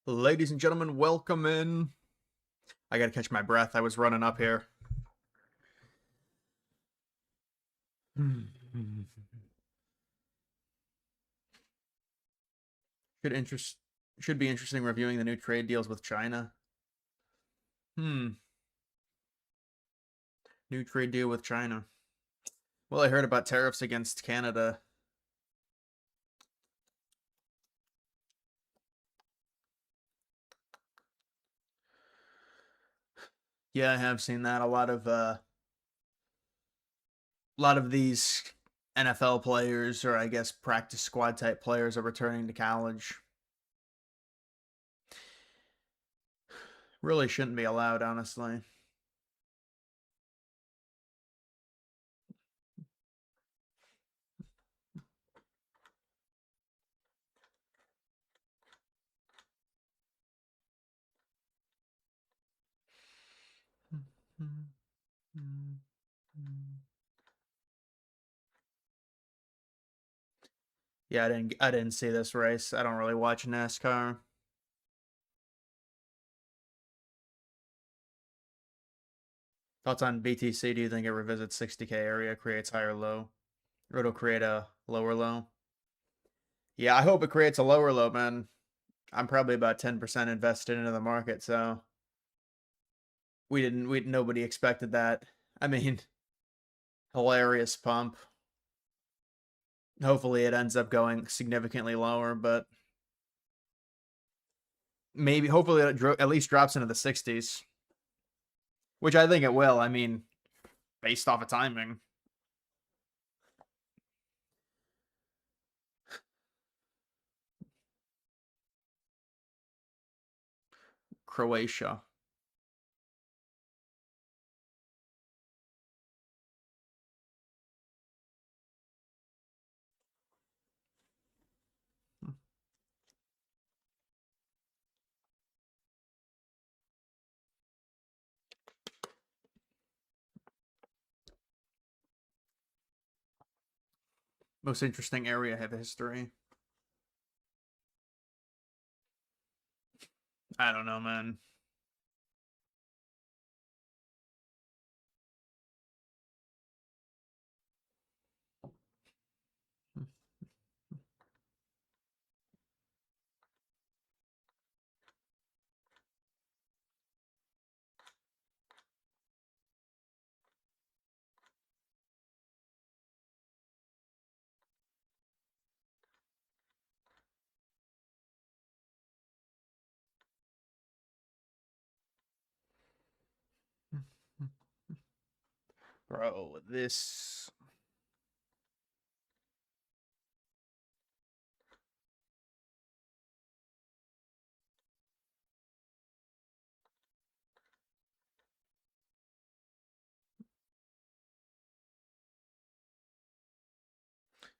Ladies and gentlemen, welcome in. I gotta catch my breath. I was running up here. should interest should be interesting reviewing the new trade deals with China. New trade deal with China. Well, I heard about tariffs against Canada. Yeah, I have seen that. A lot of these NFL players, or I guess practice squad type players, are returning to college. Really shouldn't be allowed, honestly. Yeah, I didn't see this race. I don't really watch NASCAR. Thoughts on BTC? Do you think it revisits 60K area, creates higher low? Or it'll create a lower low? Yeah, I hope it creates a lower low, man. I'm probably about 10% invested into the market, so nobody expected that. I mean, hilarious pump. Hopefully it ends up going significantly lower, but hopefully it at least drops into the 60s, which I think it will. I mean, based off of timing. Croatia. Most interesting area of history. I don't know, man. Bro, this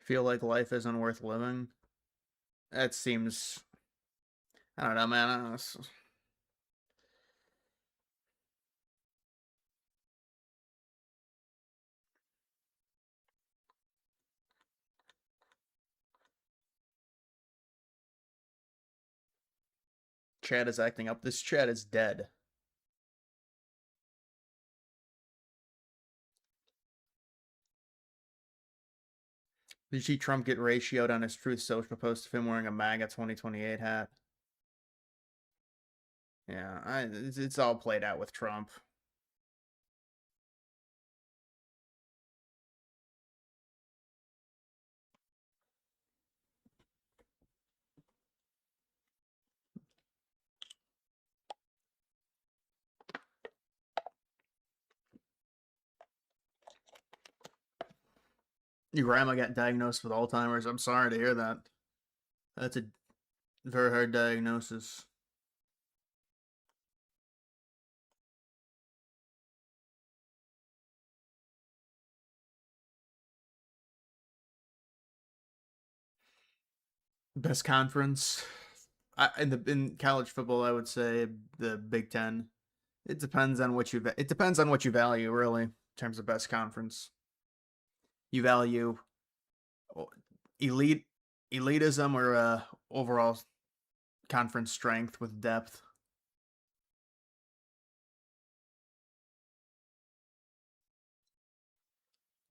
feel like life isn't worth living. That seems, I don't know, man. Chad is acting up. This Chad is dead. Did you see Trump get ratioed on his Truth Social post of him wearing a MAGA 2028 hat? Yeah, it's all played out with Trump. Your grandma got diagnosed with Alzheimer's. I'm sorry to hear that. That's a very hard diagnosis. Best conference in college football, I would say the Big Ten. It depends on what you value, really, in terms of best conference. You value elite elitism or overall conference strength with depth.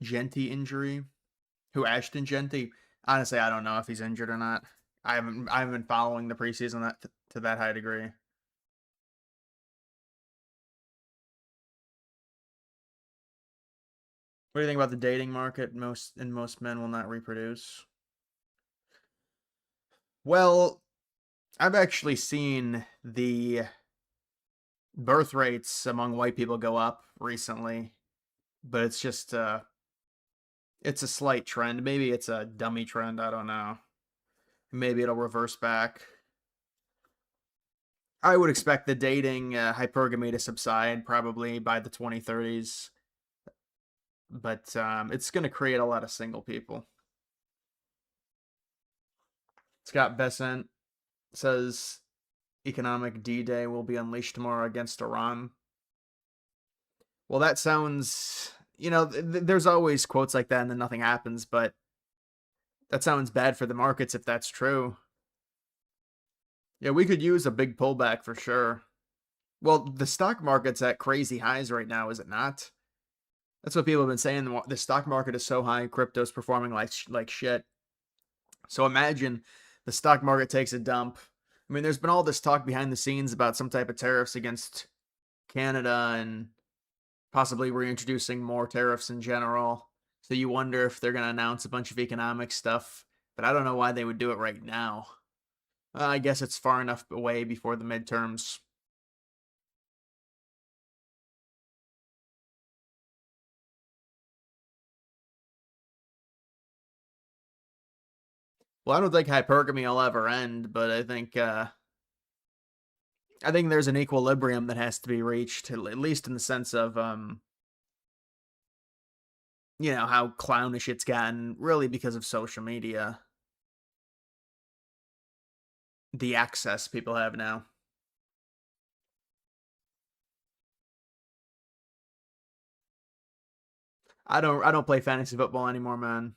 Genty injury. Who, Ashton Genty? Honestly, I don't know if he's injured or not. I haven't been following the preseason that to that high degree. What do you think about the dating market? Most men will not reproduce. Well, I've actually seen the birth rates among white people go up recently, but it's just it's a slight trend. Maybe it's a dummy trend. I don't know. Maybe it'll reverse back. I would expect the dating hypergamy to subside probably by the 2030s, but it's going to create a lot of single people. Scott Bessent says economic D-Day will be unleashed tomorrow against Iran. Well, that sounds, there's always quotes like that and then nothing happens, but that sounds bad for the markets if that's true. Yeah, we could use a big pullback for sure. Well, the stock market's at crazy highs right now, is it not? That's what people have been saying. The stock market is so high, crypto's performing like shit. So imagine the stock market takes a dump. I mean, there's been all this talk behind the scenes about some type of tariffs against Canada and possibly reintroducing more tariffs in general. So you wonder if they're going to announce a bunch of economic stuff, but I don't know why they would do it right now. I guess it's far enough away before the midterms. Well, I don't think hypergamy will ever end, but I think there's an equilibrium that has to be reached, at least in the sense of how clownish it's gotten, really because of social media, the access people have now. I don't play fantasy football anymore, man.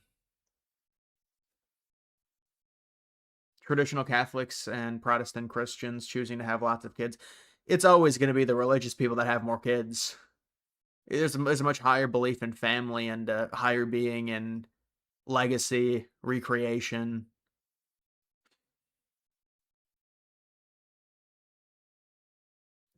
Traditional Catholics and Protestant Christians choosing to have lots of kids. It's always going to be the religious people that have more kids. There's a much higher belief in family and higher being in legacy, recreation.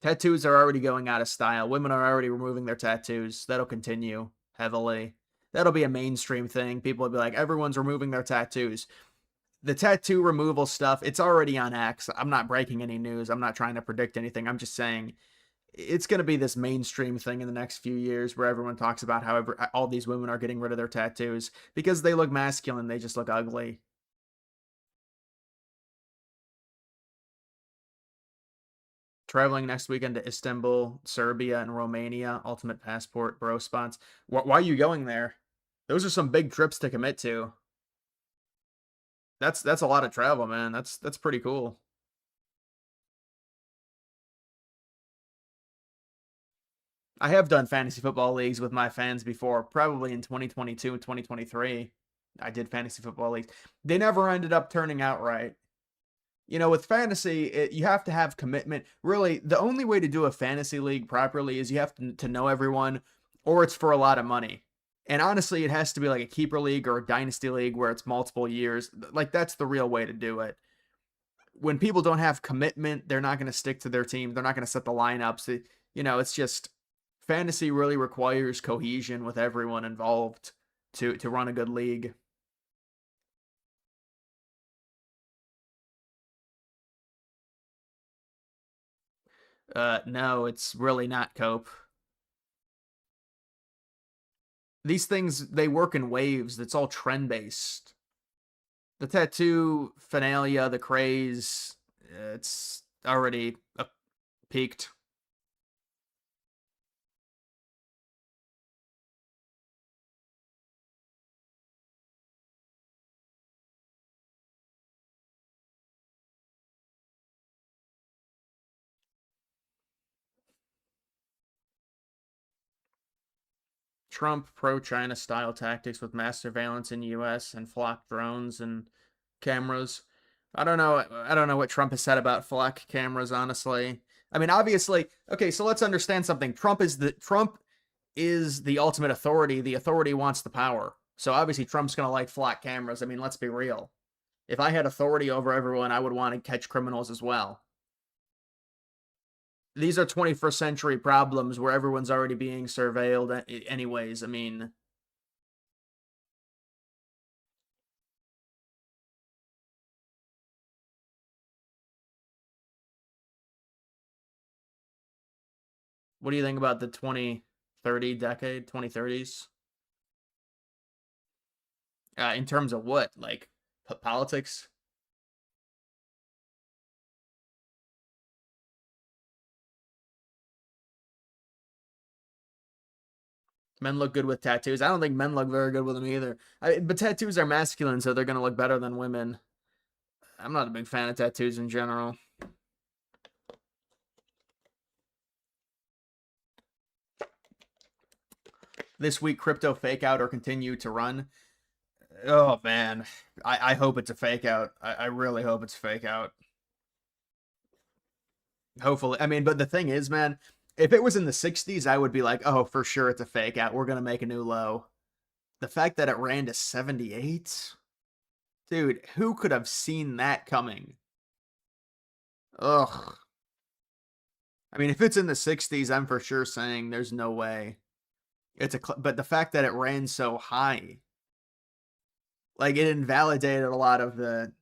Tattoos are already going out of style. Women are already removing their tattoos. That'll continue heavily. That'll be a mainstream thing. People will be like, everyone's removing their tattoos. The tattoo removal stuff, it's already on X. I'm not breaking any news. I'm not trying to predict anything. I'm just saying it's going to be this mainstream thing in the next few years where everyone talks about how all these women are getting rid of their tattoos because they look masculine. They just look ugly. Traveling next weekend to Istanbul, Serbia, and Romania. Ultimate passport, bro spots. Why are you going there? Those are some big trips to commit to. That's a lot of travel, man. That's pretty cool. I have done fantasy football leagues with my fans before, probably in 2022 and 2023. I did fantasy football leagues. They never ended up turning out right. With fantasy, you have to have commitment. Really, the only way to do a fantasy league properly is you have to know everyone, or it's for a lot of money. And honestly, it has to be like a keeper league or a dynasty league where it's multiple years. Like, that's the real way to do it. When people don't have commitment, they're not going to stick to their team. They're not going to set the lineups. It's just fantasy really requires cohesion with everyone involved to run a good league. No, it's really not cope. These things, they work in waves. It's all trend based. The tattoo finalia, the craze, it's already peaked. Trump pro-China style tactics with mass surveillance in U.S. and flock drones and cameras. I don't know. I don't know what Trump has said about FLAC cameras, honestly. I mean, obviously, okay, so let's understand something. Trump is the ultimate authority. The authority wants the power. So obviously Trump's going to like FLAC cameras. I mean, let's be real. If I had authority over everyone, I would want to catch criminals as well. These are 21st century problems where everyone's already being surveilled anyways. I mean, what do you think about the 2030 decade, 2030s? In terms of what? Like politics? Men look good with tattoos. I don't think men look very good with them either. But tattoos are masculine, so they're going to look better than women. I'm not a big fan of tattoos in general. This week, crypto fake out or continue to run. Oh, man. I hope it's a fake out. I really hope it's a fake out. Hopefully. I mean, but the thing is, man, if it was in the 60s, I would be like, oh, for sure it's a fake out. We're going to make a new low. The fact that it ran to 78? Dude, who could have seen that coming? Ugh. I mean, if it's in the 60s, I'm for sure saying there's no way. But the fact that it ran so high, like it invalidated a lot of the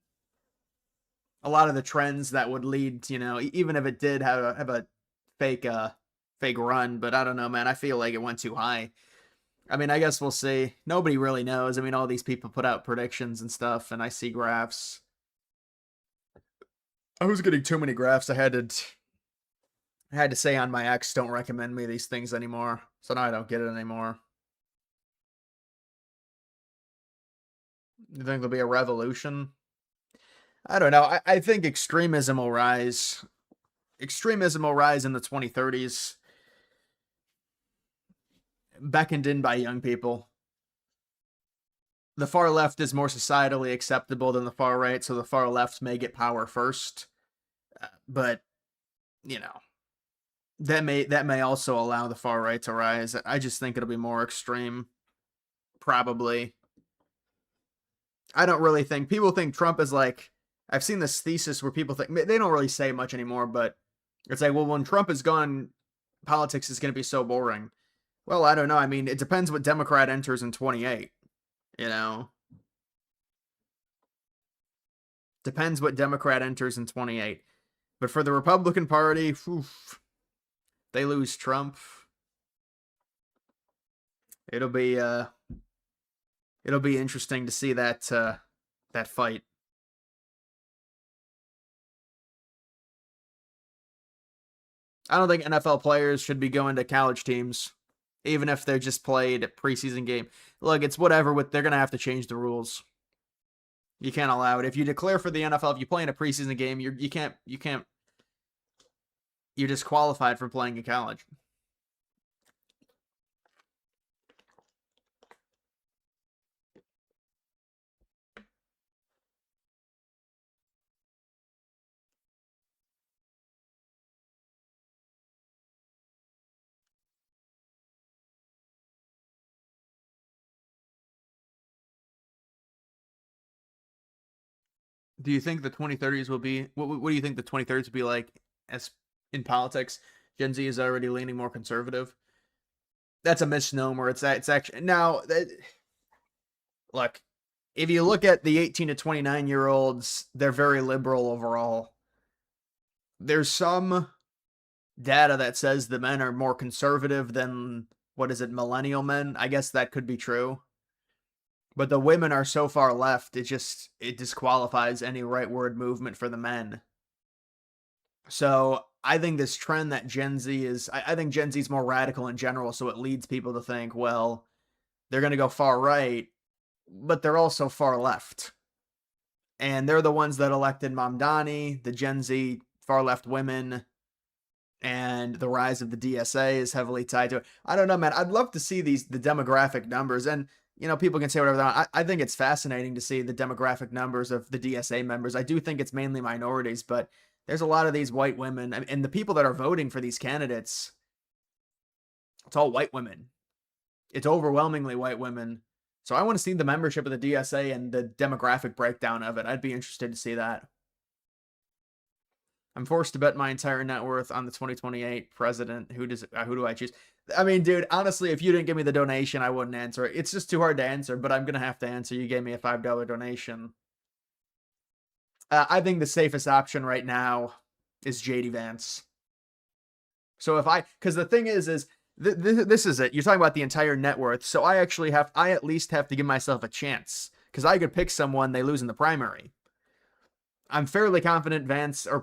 trends that would lead, even if it did have a fake run, but I don't know, man. I feel like it went too high. I mean, I guess we'll see. Nobody really knows. I mean, all these people put out predictions and stuff, and I see graphs. I was getting too many graphs. I had to say on my X, don't recommend me these things anymore. So now I don't get it anymore. You think there'll be a revolution? I don't know. I think extremism will rise. Extremism will rise in the 2030s. Beckoned in by young people. The far left is more societally acceptable than the far right, so the far left may get power first. But, that may also allow the far right to rise. I just think it'll be more extreme. Probably. I don't really think people think Trump is like, I've seen this thesis where people think, they don't really say much anymore, but it's like, well, when Trump is gone, politics is going to be so boring. Well, I don't know. I mean, it depends what Democrat enters in 28, Depends what Democrat enters in 28. But for the Republican Party, they lose Trump. It'll be interesting to see that fight. I don't think NFL players should be going to college teams, even if they're just played a preseason game. Look, it's whatever. They're gonna have to change the rules. You can't allow it. If you declare for the NFL, if you play in a preseason game, you can't. You're disqualified from playing in college. Do you think the 2030s will be? What do you think the 2030s will be like as in politics? Gen Z is already leaning more conservative. That's a misnomer. It's actually now. Look, if you look at the 18 to 29-year-olds, they're very liberal overall. There's some data that says the men are more conservative than, what is it, millennial men? I guess that could be true. But the women are so far left, it disqualifies any rightward movement for the men. So I think this trend that Gen Z is, I think Gen Z is more radical in general, so it leads people to think, well, they're going to go far right, but they're also far left. And they're the ones that elected Mamdani, the Gen Z far left women, and the rise of the DSA is heavily tied to it. I don't know, man. I'd love to see the demographic numbers. And you know, people can say whatever they want. I think it's fascinating to see the demographic numbers of the DSA members. I do think it's mainly minorities, but there's a lot of these white women, and the people that are voting for these candidates, it's all white women. It's overwhelmingly white women. So I want to see the membership of the DSA and the demographic breakdown of it. I'd be interested to see that. I'm forced to bet my entire net worth on the 2028 president. Who do I choose? I mean, dude, honestly, if you didn't give me the donation, I wouldn't answer it. It's just too hard to answer, but I'm going to have to answer. You gave me a $5 donation. I think the safest option right now is JD Vance. So because the thing is this is it. You're talking about the entire net worth. So I at least have to give myself a chance because I could pick someone, they lose in the primary. I'm fairly confident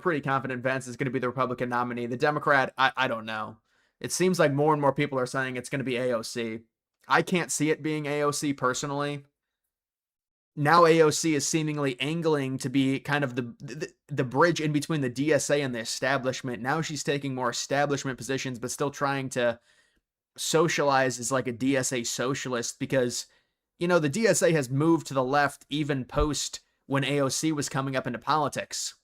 pretty confident Vance is going to be the Republican nominee. The Democrat, I don't know. It seems like more and more people are saying it's going to be AOC. I can't see it being AOC personally. Now AOC is seemingly angling to be kind of the bridge in between the DSA and the establishment. Now she's taking more establishment positions, but still trying to socialize as like a DSA socialist because, you know, the DSA has moved to the left even post when AOC was coming up into politics.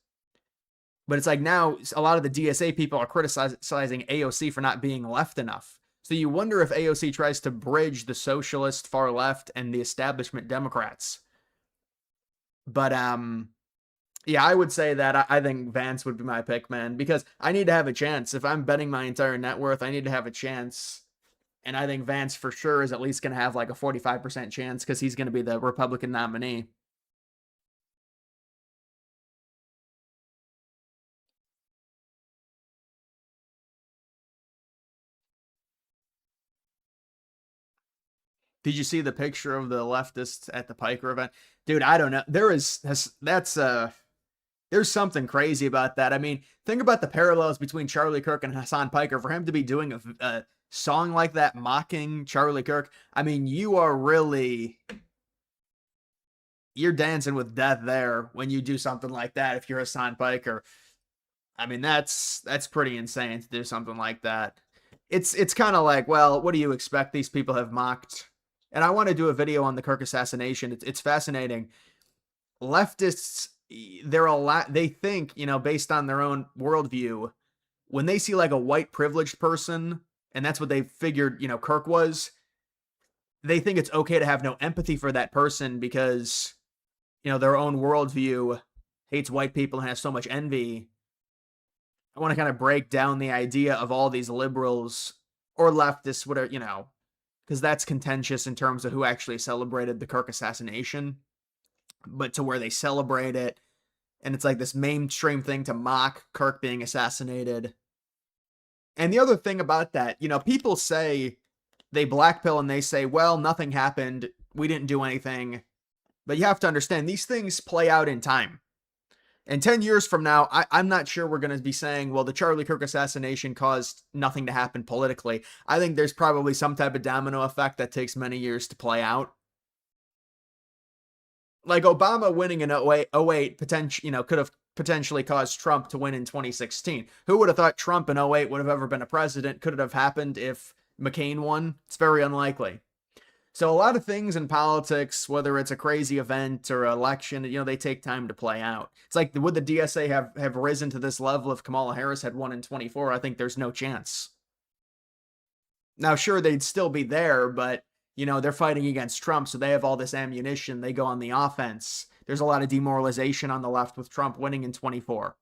But it's like now a lot of the DSA people are criticizing AOC for not being left enough. So you wonder if AOC tries to bridge the socialist far left and the establishment Democrats. But yeah, I would say that I think Vance would be my pick, man, because I need to have a chance. If I'm betting my entire net worth, I need to have a chance. And I think Vance for sure is at least going to have like a 45% chance because he's going to be the Republican nominee. Did you see the picture of the leftists at the Piker event? Dude, I don't know. There's something crazy about that. I mean, think about the parallels between Charlie Kirk and Hassan Piker. For him to be doing a song like that mocking Charlie Kirk, I mean, you're dancing with death there when you do something like that. If you're Hassan Piker, I mean, that's pretty insane to do something like that. It's kind of like, well, what do you expect? These people have mocked, and I want to do a video on the Kirk assassination. It's fascinating. Leftists, they think, you know, based on their own worldview, when they see like a white privileged person, and that's what they figured, you know, Kirk was, they think it's okay to have no empathy for that person because, you know, their own worldview hates white people and has so much envy. I want to kind of break down the idea of all these liberals or leftists, whatever, you know, because that's contentious in terms of who actually celebrated the Kirk assassination, but to where they celebrate it. And it's like this mainstream thing to mock Kirk being assassinated. And the other thing about that, you know, people say they blackpill and they say, well, nothing happened. We didn't do anything. But you have to understand, these things play out in time. And 10 years from now, I'm not sure we're going to be saying, well, the Charlie Kirk assassination caused nothing to happen politically. I think there's probably some type of domino effect that takes many years to play out. Like Obama winning in 08 you know, could have potentially caused Trump to win in 2016. Who would have thought Trump in 08 would have ever been a president? Could it have happened if McCain won? It's very unlikely. So a lot of things in politics, whether it's a crazy event or election, you know, they take time to play out. It's like, would the DSA have risen to this level if Kamala Harris had won in 24? I think there's no chance. Now, sure, they'd still be there, but, you know, they're fighting against Trump, so they have all this ammunition. They go on the offense. There's a lot of demoralization on the left with Trump winning in 24.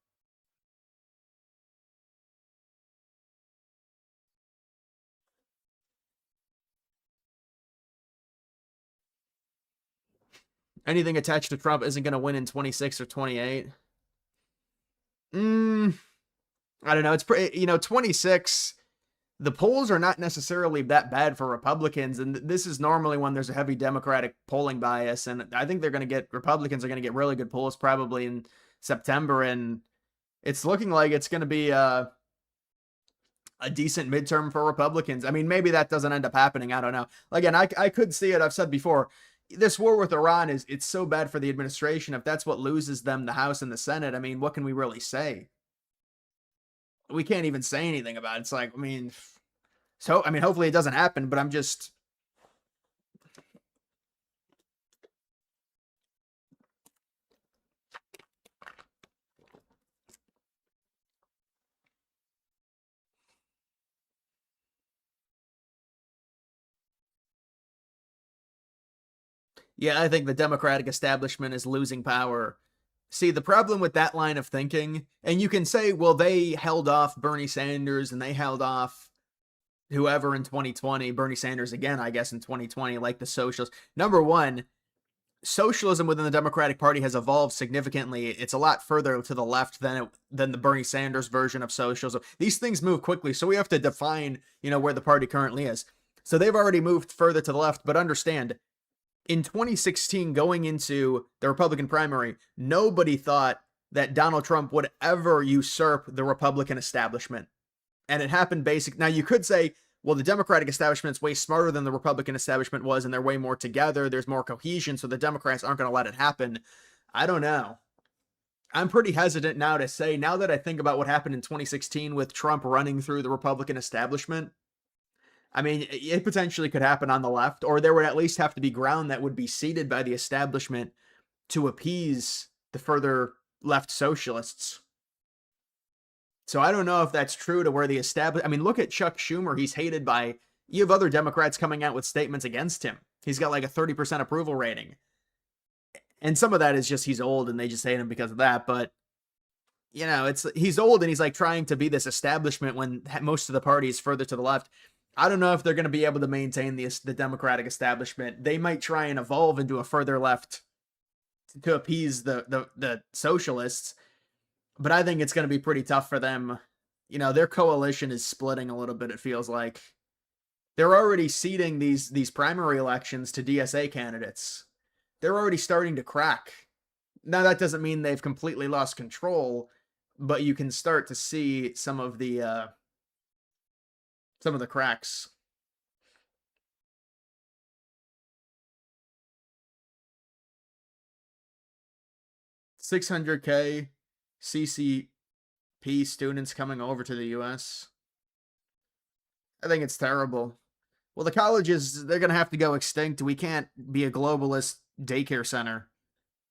Anything attached to Trump isn't going to win in 26 or 28. I don't know. It's pretty, you know, 26. The polls are not necessarily that bad for Republicans, and this is normally when there's a heavy Democratic polling bias, and I think Republicans are going to get really good polls probably in September, and it's looking like it's going to be a decent midterm for Republicans. I mean, maybe that doesn't end up happening. I don't know. Again, I could see it. I've said before, this war with Iran it's so bad for the administration. If that's what loses them the House and the Senate, I mean, what can we really say? We can't even say anything about it. It's like, I mean, hopefully it doesn't happen, but I'm just, Yeah, I think the Democratic establishment is losing power. See, the problem with that line of thinking, and you can say, well, they held off Bernie Sanders and they held off whoever in 2020, Bernie Sanders again, I guess, in 2020, like the socialists. Number one, socialism within the Democratic Party has evolved significantly. It's a lot further to the left than the Bernie Sanders version of socialism. These things move quickly, so we have to define, where the party currently is. So they've already moved further to the left, but understand, in 2016, going into the Republican primary, nobody thought that Donald Trump would ever usurp the Republican establishment. And it happened basic. Now, you could say, well, the Democratic establishment's way smarter than the Republican establishment was, and they're way more together. There's more cohesion, so the Democrats aren't going to let it happen. I don't know. I'm pretty hesitant now to say, now that I think about what happened in 2016 with Trump running through the Republican establishment, I mean, it potentially could happen on the left, or there would at least have to be ground that would be ceded by the establishment to appease the further left socialists. So I don't know if that's true to where the I mean, look at Chuck Schumer. He's hated by, you have other Democrats coming out with statements against him. He's got like a 30% approval rating. And some of that is just he's old and they just hate him because of that. But, he's old and he's like trying to be this establishment when most of the party is further to the left. I don't know if they're going to be able to maintain the Democratic establishment. They might try and evolve into a further left to appease the socialists. But I think it's going to be pretty tough for them. Their coalition is splitting a little bit, it feels like. They're already ceding these primary elections to DSA candidates. They're already starting to crack. Now, that doesn't mean they've completely lost control, but you can start to see some of the cracks. $600K CCP students coming over to the U.S. I think it's terrible. Well, the colleges, they're going to have to go extinct. We can't be a globalist daycare center.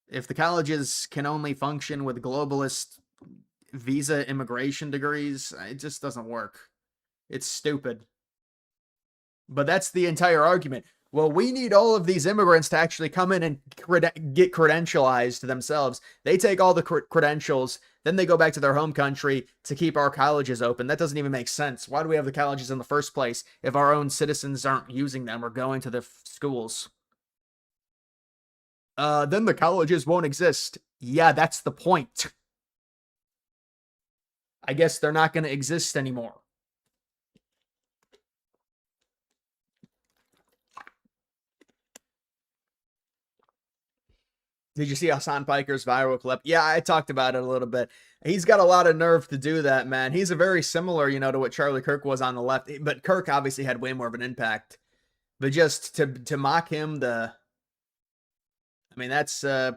If the colleges can only function with globalist visa immigration degrees, it just doesn't work. It's stupid. But that's the entire argument. Well, we need all of these immigrants to actually come in and get credentialized themselves. They take all the credentials, then they go back to their home country to keep our colleges open. That doesn't even make sense. Why do we have the colleges in the first place if our own citizens aren't using them or going to the schools? Then the colleges won't exist. Yeah, that's the point. I guess they're not going to exist anymore. Did you see Hassan Piker's viral clip? Yeah, I talked about it a little bit. He's got a lot of nerve to do that, man. He's a very similar, to what Charlie Kirk was on the left. But Kirk obviously had way more of an impact. But just to mock him, I mean, that's I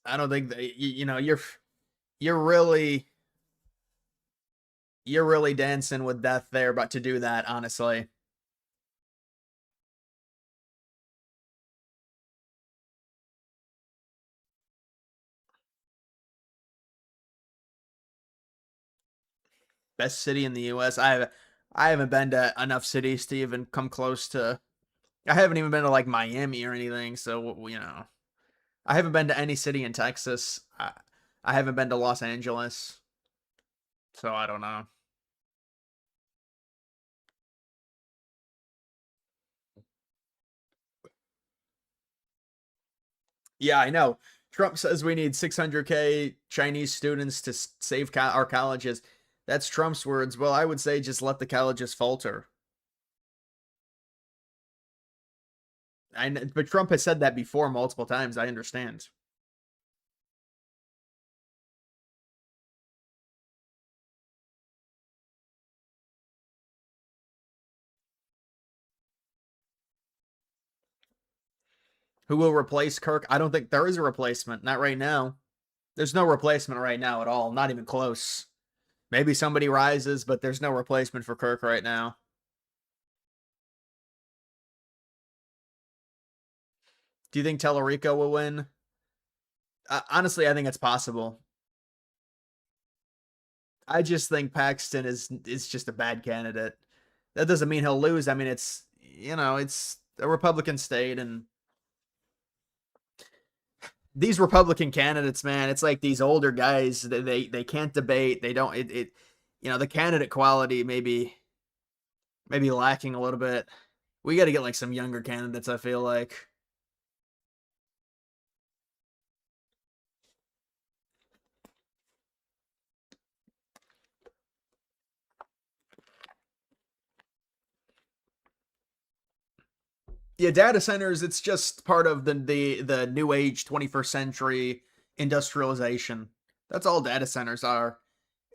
don't think that, you're really dancing with death there, but to do that, honestly. Best city in the U.S. I haven't been to enough cities to even come close to. I haven't even been to like Miami or anything, so I haven't been to any city in Texas. I haven't been to Los Angeles, so I don't know. Yeah, I know. Trump says we need 600K Chinese students to save our colleges. That's Trump's words. Well, I would say just let the colleges falter. But Trump has said that before multiple times. I understand. Who will replace Kirk? I don't think there is a replacement. Not right now. There's no replacement right now at all. Not even close. Maybe somebody rises, but there's no replacement for Kirk right now. Do you think Tellerico will win? Honestly, I think it's possible. I just think Paxton is just a bad candidate. That doesn't mean he'll lose. I mean, it's a Republican state, and these Republican candidates, man, it's like these older guys. They can't debate. They don't. The candidate quality maybe lacking a little bit. We got to get like some younger candidates. I feel like. Yeah, data centers, it's just part of the new age 21st century industrialization. That's all data centers are.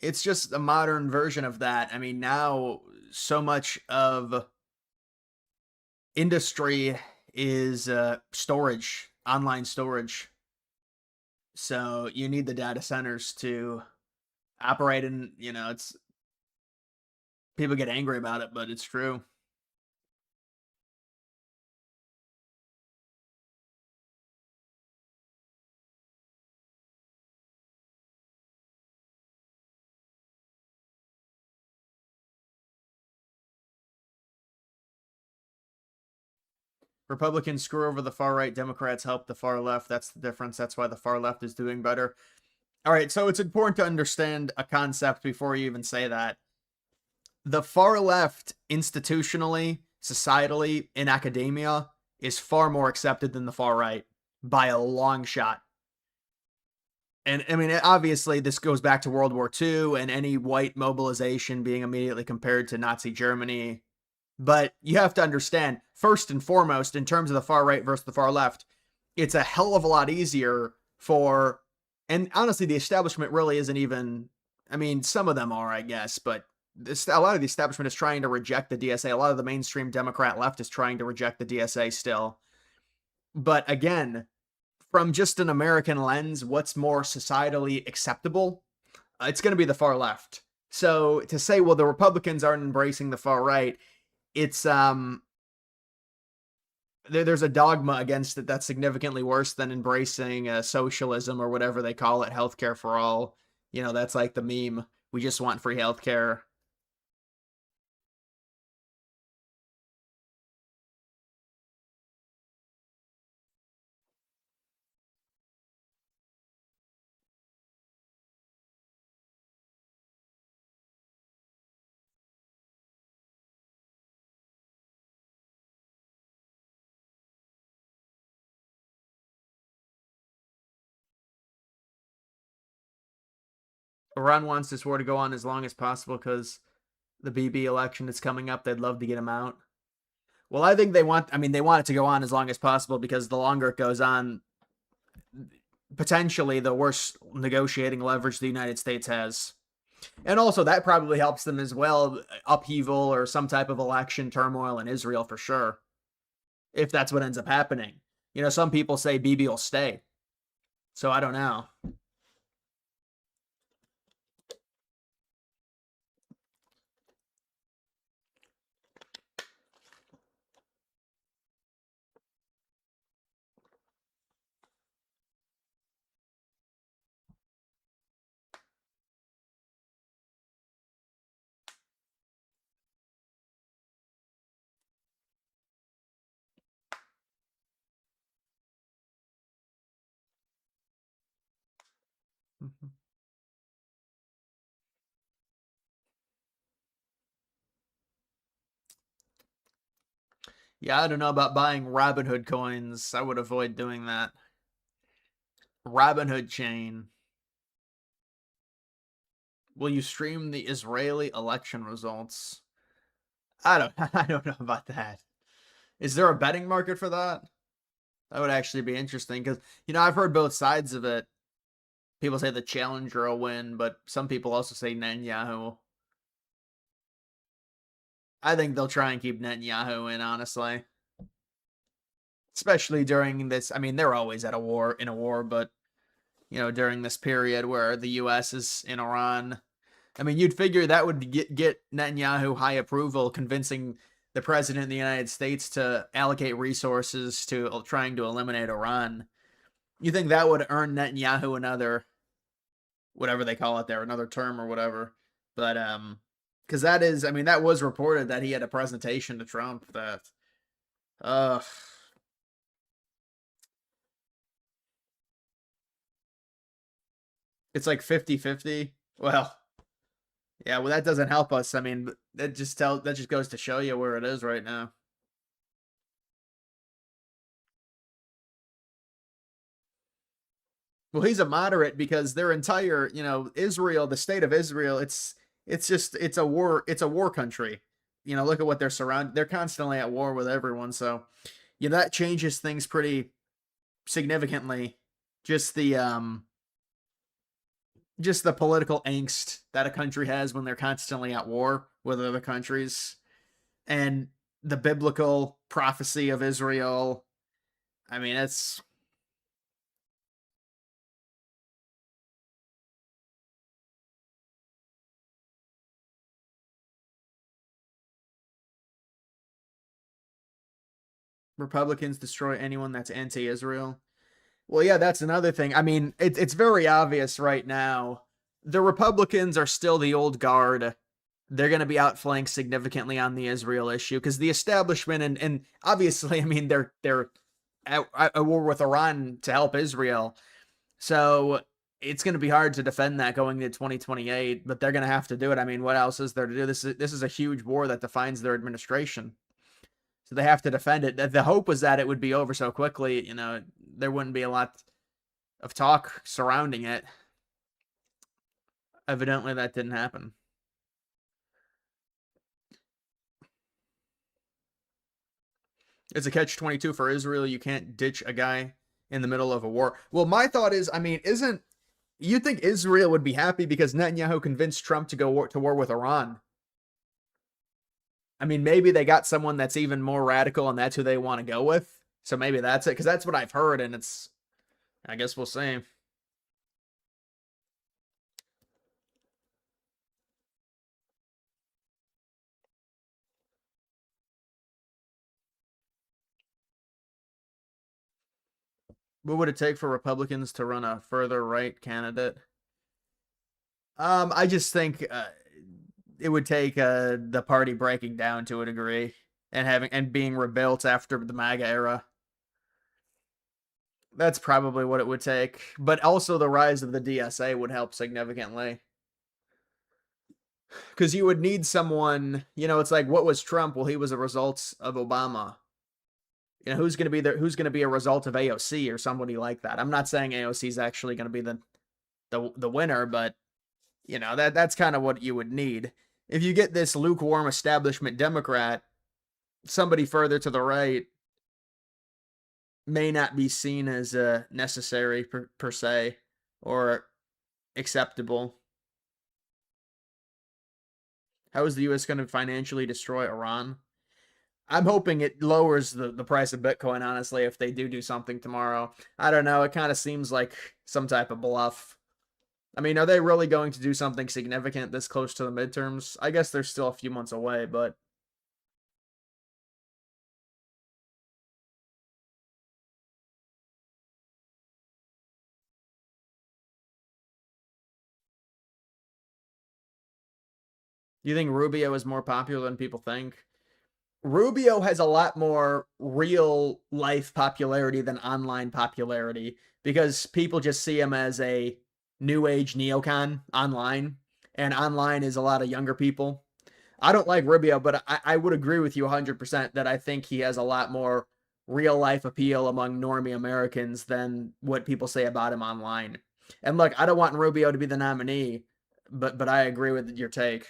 It's just a modern version of that. I mean, now so much of industry is storage, online storage. So you need the data centers to operate, and it's people get angry about it, but it's true. Republicans screw over the far right, Democrats help the far left. That's the difference. That's why the far left is doing better. All right, so it's important to understand a concept before you even say that. The far left, institutionally, societally, in academia, is far more accepted than the far right by a long shot. And I mean, obviously, this goes back to World War II and any white mobilization being immediately compared to Nazi Germany. But you have to understand, first and foremost, in terms of the far right versus the far left, it's a hell of a lot easier for, and honestly, the establishment really isn't even, I mean, some of them are, I guess, but a lot of the establishment is trying to reject the DSA. A lot of the mainstream Democrat left is trying to reject the DSA still. But again, from just an American lens, what's more societally acceptable? It's going to be the far left. So to say, well, the Republicans aren't embracing the far right, it's there's a dogma against it that's significantly worse than embracing socialism or whatever they call it, healthcare for all. That's like the meme. We just want free healthcare. Iran wants this war to go on as long as possible because the BB election is coming up. They'd love to get him out. Well, I think they want it to go on as long as possible because the longer it goes on, potentially the worse negotiating leverage the United States has. And also, that probably helps them as well, upheaval or some type of election turmoil in Israel for sure, if that's what ends up happening. Some people say Bibi will stay. So I don't know. Yeah, I don't know about buying Robinhood coins. I would avoid doing that. Robinhood chain. Will you stream the Israeli election results? I don't I don't know about that. Is there a betting market for that? That would actually be interesting because I've heard both sides of it. People say the challenger will win, but some people also say Netanyahu. I think they'll try and keep Netanyahu in, honestly. Especially during this. I mean, they're always at a war, but during this period where the US is in Iran. I mean, you'd figure that would get Netanyahu high approval, convincing the president of the United States to allocate resources to trying to eliminate Iran. You think that would earn Netanyahu another, whatever they call it there, another term or whatever. But because that is, I mean, that was reported that he had a presentation to Trump that, uh, It's like 50-50. Well, yeah, well that doesn't help us. I mean, that just goes to show you where it is right now. Well, he's a moderate because their entire, Israel, the state of Israel, it's a war country. Look at what they're surrounded. They're constantly at war with everyone, so that changes things pretty significantly. Just the political angst that a country has when they're constantly at war with other countries, and the biblical prophecy of Israel. I mean, it's Republicans destroy anyone that's anti-Israel. Well, yeah, that's another thing. I mean, it's very obvious right now. The Republicans are still the old guard. They're going to be outflanked significantly on the Israel issue because the establishment and obviously, I mean, they're at war with Iran to help Israel, so it's going to be hard to defend that going into 2028. But they're going to have to do it. I mean, what else is there to do? This is a huge war that defines their administration. So they have to defend it. The hope was that it would be over so quickly, there wouldn't be a lot of talk surrounding it. Evidently, that didn't happen. It's a catch-22 for Israel. You can't ditch a guy in the middle of a war. Well, my thought is, I mean, you think Israel would be happy because Netanyahu convinced Trump to go to war with Iran? I mean, maybe they got someone that's even more radical and that's who they want to go with. So maybe that's it, because that's what I've heard, and I guess we'll see. What would it take for Republicans to run a further right candidate? I just think it would take the party breaking down to a degree and being rebuilt after the MAGA era. That's probably what it would take. But also the rise of the DSA would help significantly. Because you would need someone, it's like, what was Trump? Well, he was a result of Obama. Who's going to be there? Who's going to be a result of AOC or somebody like that? I'm not saying AOC is actually going to be the winner, but that's kind of what you would need. If you get this lukewarm establishment Democrat, somebody further to the right may not be seen as necessary per se or acceptable. How is the U.S. going to financially destroy Iran? I'm hoping it lowers the price of Bitcoin, honestly, if they do something tomorrow. I don't know. It kind of seems like some type of bluff. I mean, are they really going to do something significant this close to the midterms? I guess they're still a few months away, but do you think Rubio is more popular than people think? Rubio has a lot more real life popularity than online popularity because people just see him as a new age neocon online, and online is a lot of younger people. I don't like Rubio, but I would agree with you 100% that I think he has a lot more real life appeal among normie Americans than what people say about him online. And look, I don't want Rubio to be the nominee, but I agree with your take.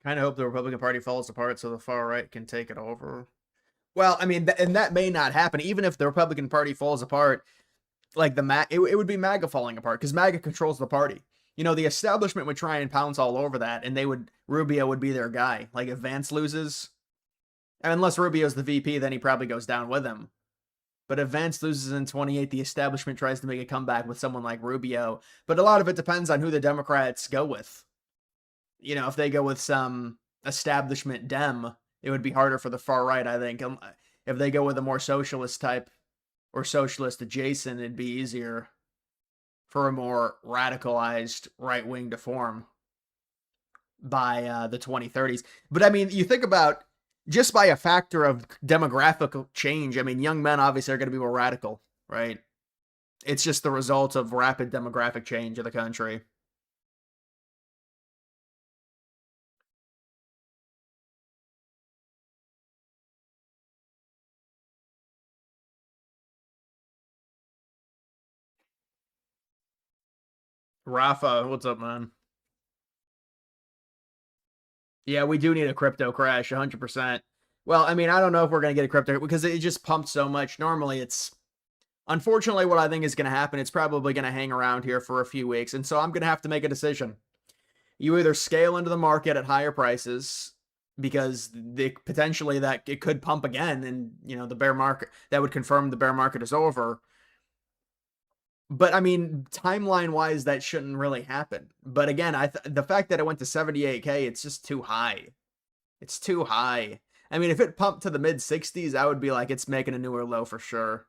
Kind of hope the Republican Party falls apart so the far right can take it over. Well, I mean, and that may not happen. Even if the Republican Party falls apart, like it would be MAGA falling apart because MAGA controls the party. The establishment would try and pounce all over that, and Rubio would be their guy. Like if Vance loses, and unless Rubio's the VP, then he probably goes down with him. But if Vance loses in 28, the establishment tries to make a comeback with someone like Rubio. But a lot of it depends on who the Democrats go with. If they go with some establishment Dem, it would be harder for the far right, I think. If they go with a more socialist type or socialist adjacent, it'd be easier for a more radicalized right wing to form by the 2030s. But I mean, you think about just by a factor of demographic change. I mean, young men obviously are going to be more radical, right? It's just the result of rapid demographic change of the country. Rafa, what's up, man? Yeah, we do need a crypto crash, 100%. Well, I mean, I don't know if we're going to get a crypto because it just pumped so much. Normally, it's unfortunately what I think is going to happen. It's probably going to hang around here for a few weeks. And so I'm going to have to make a decision. You either scale into the market at higher prices because potentially that it could pump again and, the bear market that would confirm the bear market is over. But I mean, timeline wise, that shouldn't really happen. But again, the fact that it went to 78K, it's just too high. It's too high. I mean, if it pumped to the mid 60s, I would be like, it's making a newer low for sure.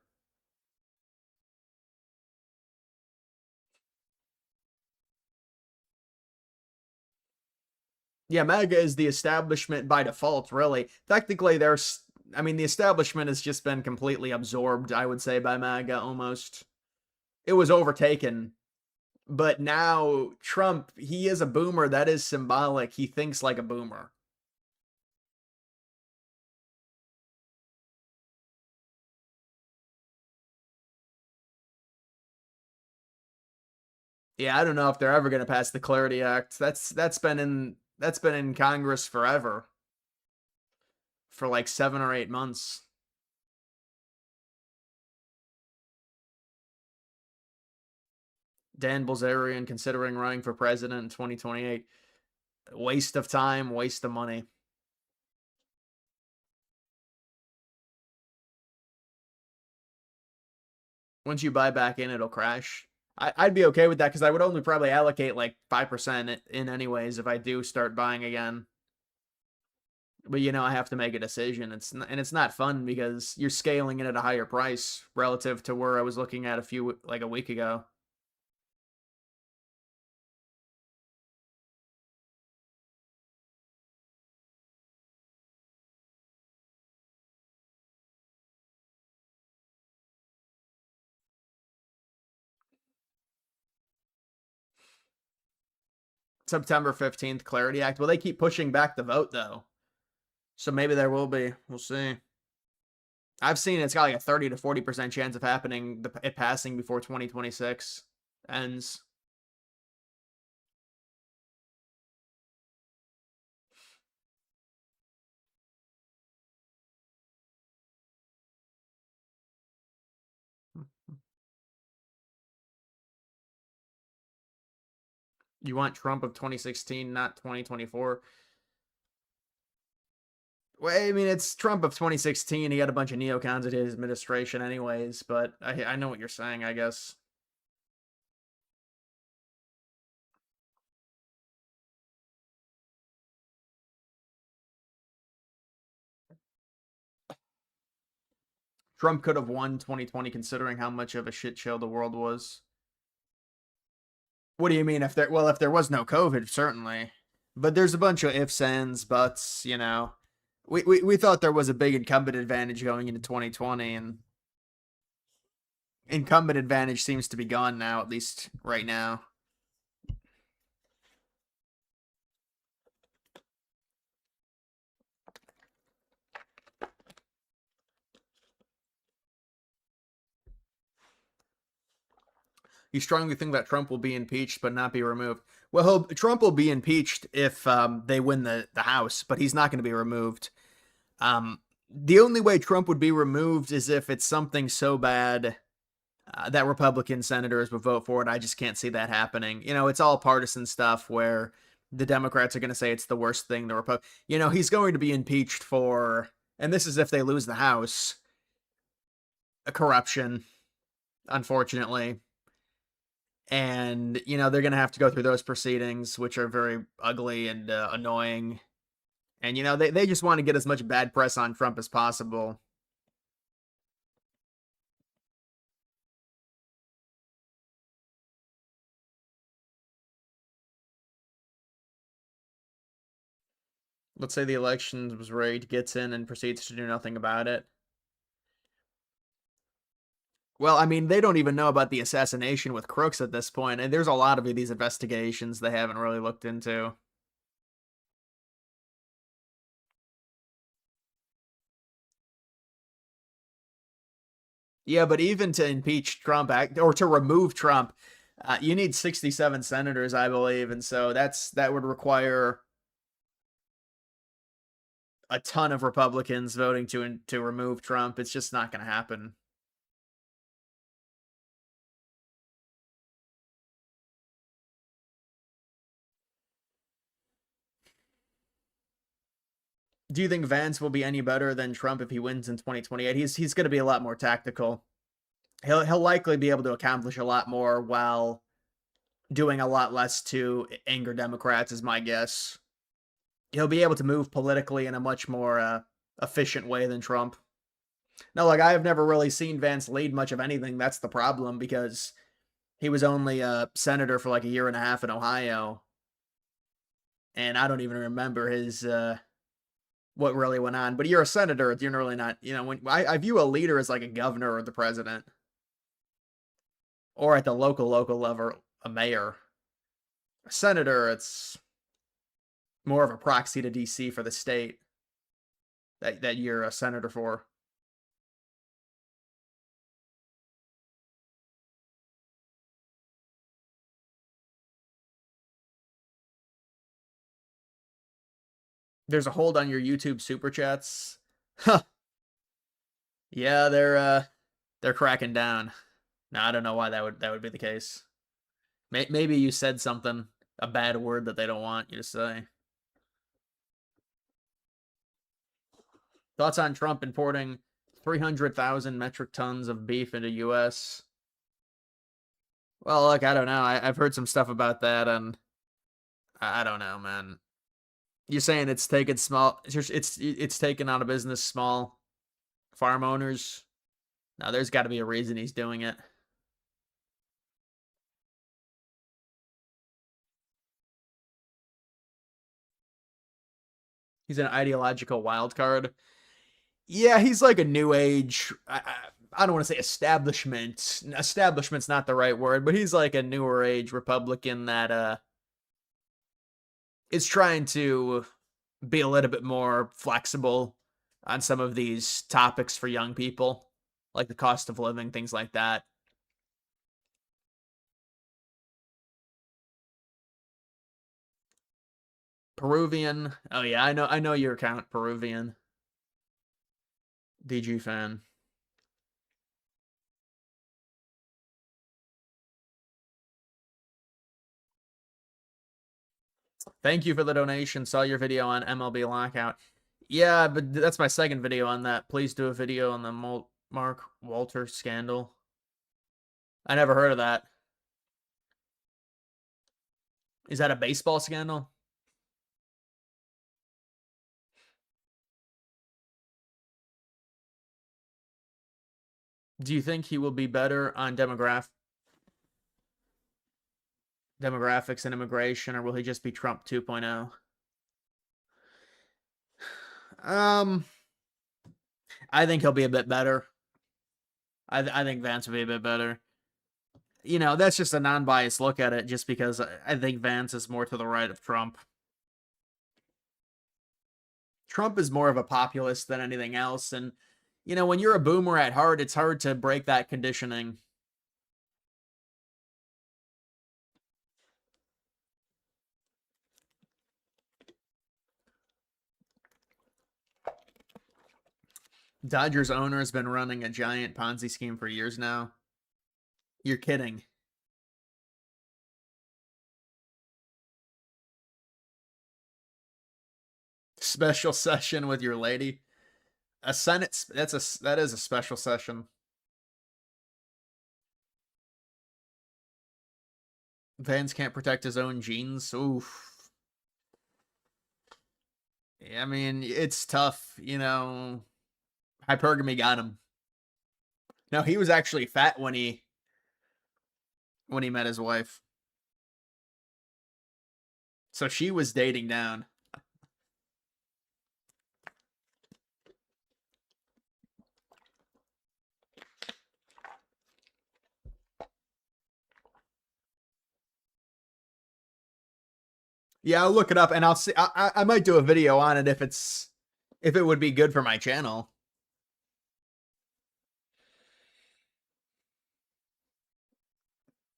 Yeah, MAGA is the establishment by default, really. Technically, I mean, the establishment has just been completely absorbed, I would say, by MAGA almost. It was overtaken. But now, Trump, he is a boomer. That is symbolic. He thinks like a boomer. Yeah, I don't know if they're ever going to pass the Clarity Act. That's been in Congress forever, for like 7 or 8 months. Dan Bilzerian considering running for president in 2028. Waste of time, waste of money. Once you buy back in, it'll crash. I'd be okay with that because I would only probably allocate like 5% in anyways if I do start buying again. But I have to make a decision. It's not fun because you're scaling it at a higher price relative to where I was looking at a week ago. September 15th, Clarity Act. Well, they keep pushing back the vote though. So maybe there will be. We'll see. I've seen it's got like a 30 to 40% chance of it passing before 2026 ends. You want Trump of 2016, not 2024. Well, I mean, it's Trump of 2016. He had a bunch of neocons at his administration, anyways. But I know what you're saying, I guess. Trump could have won 2020 considering how much of a shit show the world was. What do you mean if there was no COVID, certainly. But there's a bunch of ifs, ands, buts. We thought there was a big incumbent advantage going into 2020, and incumbent advantage seems to be gone now, at least right now. You strongly think that Trump will be impeached but not be removed. Well, Trump will be impeached if they win the House, but he's not going to be removed. The only way Trump would be removed is if it's something so bad that Republican senators would vote for it. I just can't see that happening. It's all partisan stuff where the Democrats are going to say it's the worst thing. He's going to be impeached for, and this is if they lose the House, a corruption, unfortunately. And they're going to have to go through those proceedings, which are very ugly and annoying. And, you know, they just want to get as much bad press on Trump as possible. Let's say the election was rigged, gets in, and proceeds to do nothing about it. Well, I mean, they don't even know about the assassination with Crooks at this point, and there's a lot of these investigations they haven't really looked into. Yeah, but even to impeach Trump or to remove Trump, you need 67 senators, I believe, and so that would require a ton of Republicans voting to remove Trump. It's just not going to happen. Do you think Vance will be any better than Trump if he wins in 2028? He's going to be a lot more tactical. He'll likely be able to accomplish a lot more while doing a lot less to anger Democrats, is my guess. He'll be able to move politically in a much more efficient way than Trump. No, like I have never really seen Vance lead much of anything. That's the problem because he was only a senator for like a year and a half in Ohio, and I don't even remember his what really went on. But you're a senator; you're really not. You know, when I view a leader as like a governor or the president, or at the local level, a mayor. A senator, it's more of a proxy to DC for the state that you're a senator for. There's a hold on your YouTube super chats. Huh. Yeah, they're cracking down. No, I don't know why that would be the case. Maybe you said something, a bad word that they don't want you to say. Thoughts on Trump importing 300,000 metric tons of beef into U.S.? Well, look, I don't know. I've heard some stuff about that, and I don't know, man. You're saying it's taken small, it's taken out of business small farm owners. Now, there's got to be a reason he's doing it. He's an ideological wild card. Yeah, he's like a new age. I don't want to say establishment. Establishment's not the right word, but he's like a newer age Republican that is trying to be a little bit more flexible on some of these topics for young people, like the cost of living, things like that. Peruvian. Oh yeah, I know your account, Peruvian. DG fan. Thank you for the donation. Saw your video on MLB Lockout. Yeah, but that's my second video on that. Please do a video on the Mark Walter scandal. I never heard of that. Is that a baseball scandal? Do you think he will be better on demographics and immigration, or will he just be Trump 2.0? Um, I think he'll be a bit better. I think Vance will be a bit better. You know, that's just a non-biased look at it, just because I think Vance is more to the right of Trump. Trump is more of a populist than anything else, and you know, when you're a boomer at heart, it's hard to break that conditioning. Dodgers owner has been running a giant Ponzi scheme for years now. You're kidding. Special session with your lady. A Senate. That is a special session. Vance can't protect his own genes. Oof. I mean, it's tough, you know. Hypergamy got him. No, he was actually fat when he met his wife. So she was dating down. Yeah, I'll look it up and I'll see. I might do a video on it if it would be good for my channel.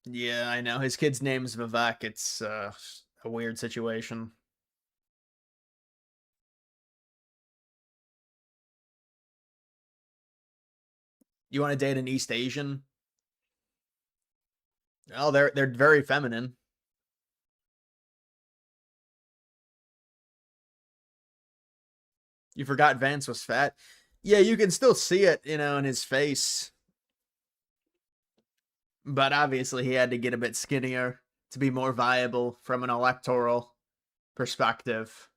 Yeah, I know his kid's name's Vivek. It's a weird situation. You want to date an East Asian? Oh, they're very feminine. You forgot Vance was fat. Yeah, you can still see it, you know, in his face. But obviously, he had to get a bit skinnier to be more viable from an electoral perspective.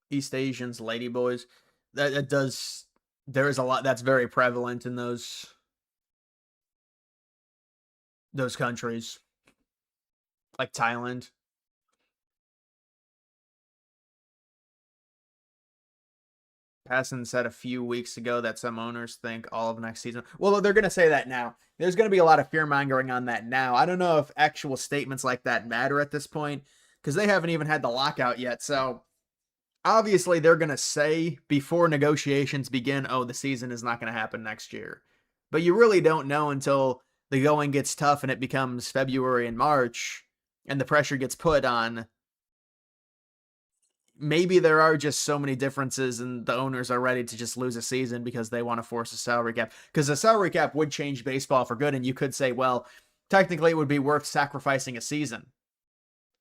East Asians, ladyboys. That does. There is a lot that's very prevalent in those countries, like Thailand. Passon said a few weeks ago that some owners think all of next season. Well, they're going to say that now. There's going to be a lot of fear mongering on that now. I don't know if actual statements like that matter at this point because they haven't even had the lockout yet. So obviously, they're going to say before negotiations begin, oh, the season is not going to happen next year. But you really don't know until the going gets tough and it becomes February and March and the pressure gets put on. Maybe there are just so many differences and the owners are ready to just lose a season because they want to force a salary cap. Because a salary cap would change baseball for good. And you could say, well, technically it would be worth sacrificing a season.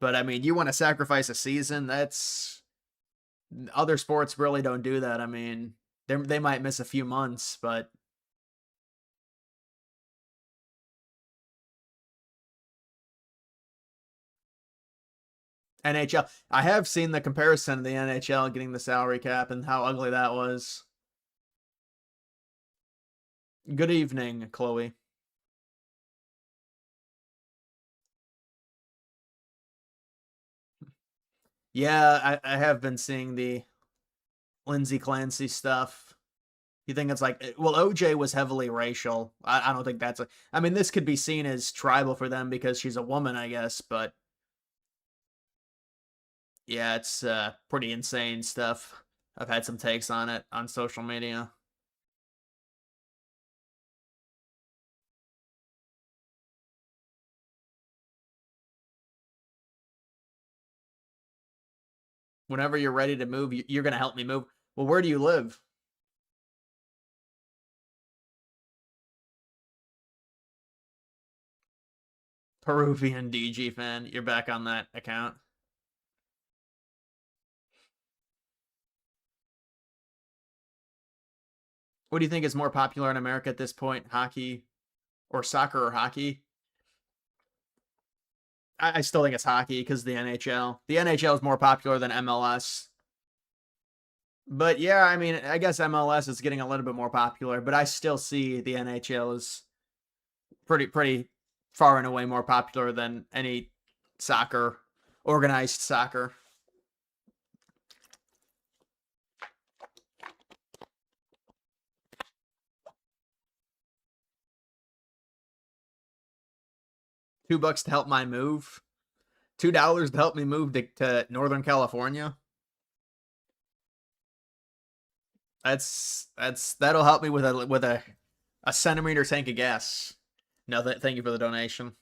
But I mean, you want to sacrifice a season? That's other sports really don't do that. I mean, they might miss a few months, but NHL. I have seen the comparison of the NHL getting the salary cap and how ugly that was. Good evening, Chloe. Yeah, I have been seeing the Lindsay Clancy stuff. You think it's like, well, OJ was heavily racial. I don't think that's a. I mean, this could be seen as tribal for them because she's a woman, I guess. But yeah, it's pretty insane stuff. I've had some takes on it on social media. Whenever you're ready to move, you're going to help me move. Well, where do you live? Peruvian DG fan. You're back on that account. What do you think is more popular in America at this point? Hockey or soccer or hockey? I still think it's hockey because the NHL. The NHL is more popular than MLS. But yeah, I mean, I guess MLS is getting a little bit more popular, but I still see the NHL as pretty far and away more popular than any soccer, organized soccer. $2 to help my move. $2 to help me move to Northern California. That'll help me with a centimeter tank of gas. No, thank you for the donation.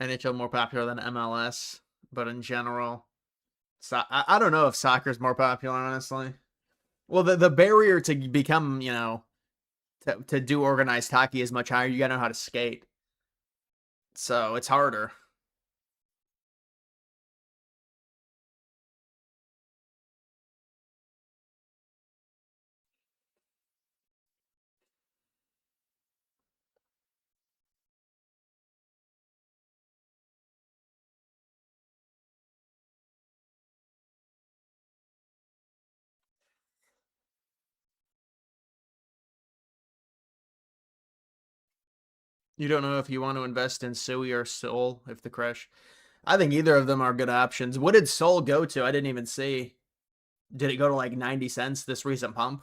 NHL more popular than MLS, but in general, I don't know if soccer's more popular, honestly. Well, the barrier to become, you know, to do organized hockey is much higher. You gotta know how to skate. So it's harder. You don't know if you want to invest in Sui or Seoul if the crash. I think either of them are good options. What did Seoul go to? I didn't even see. Did it go to like 90 cents this recent pump?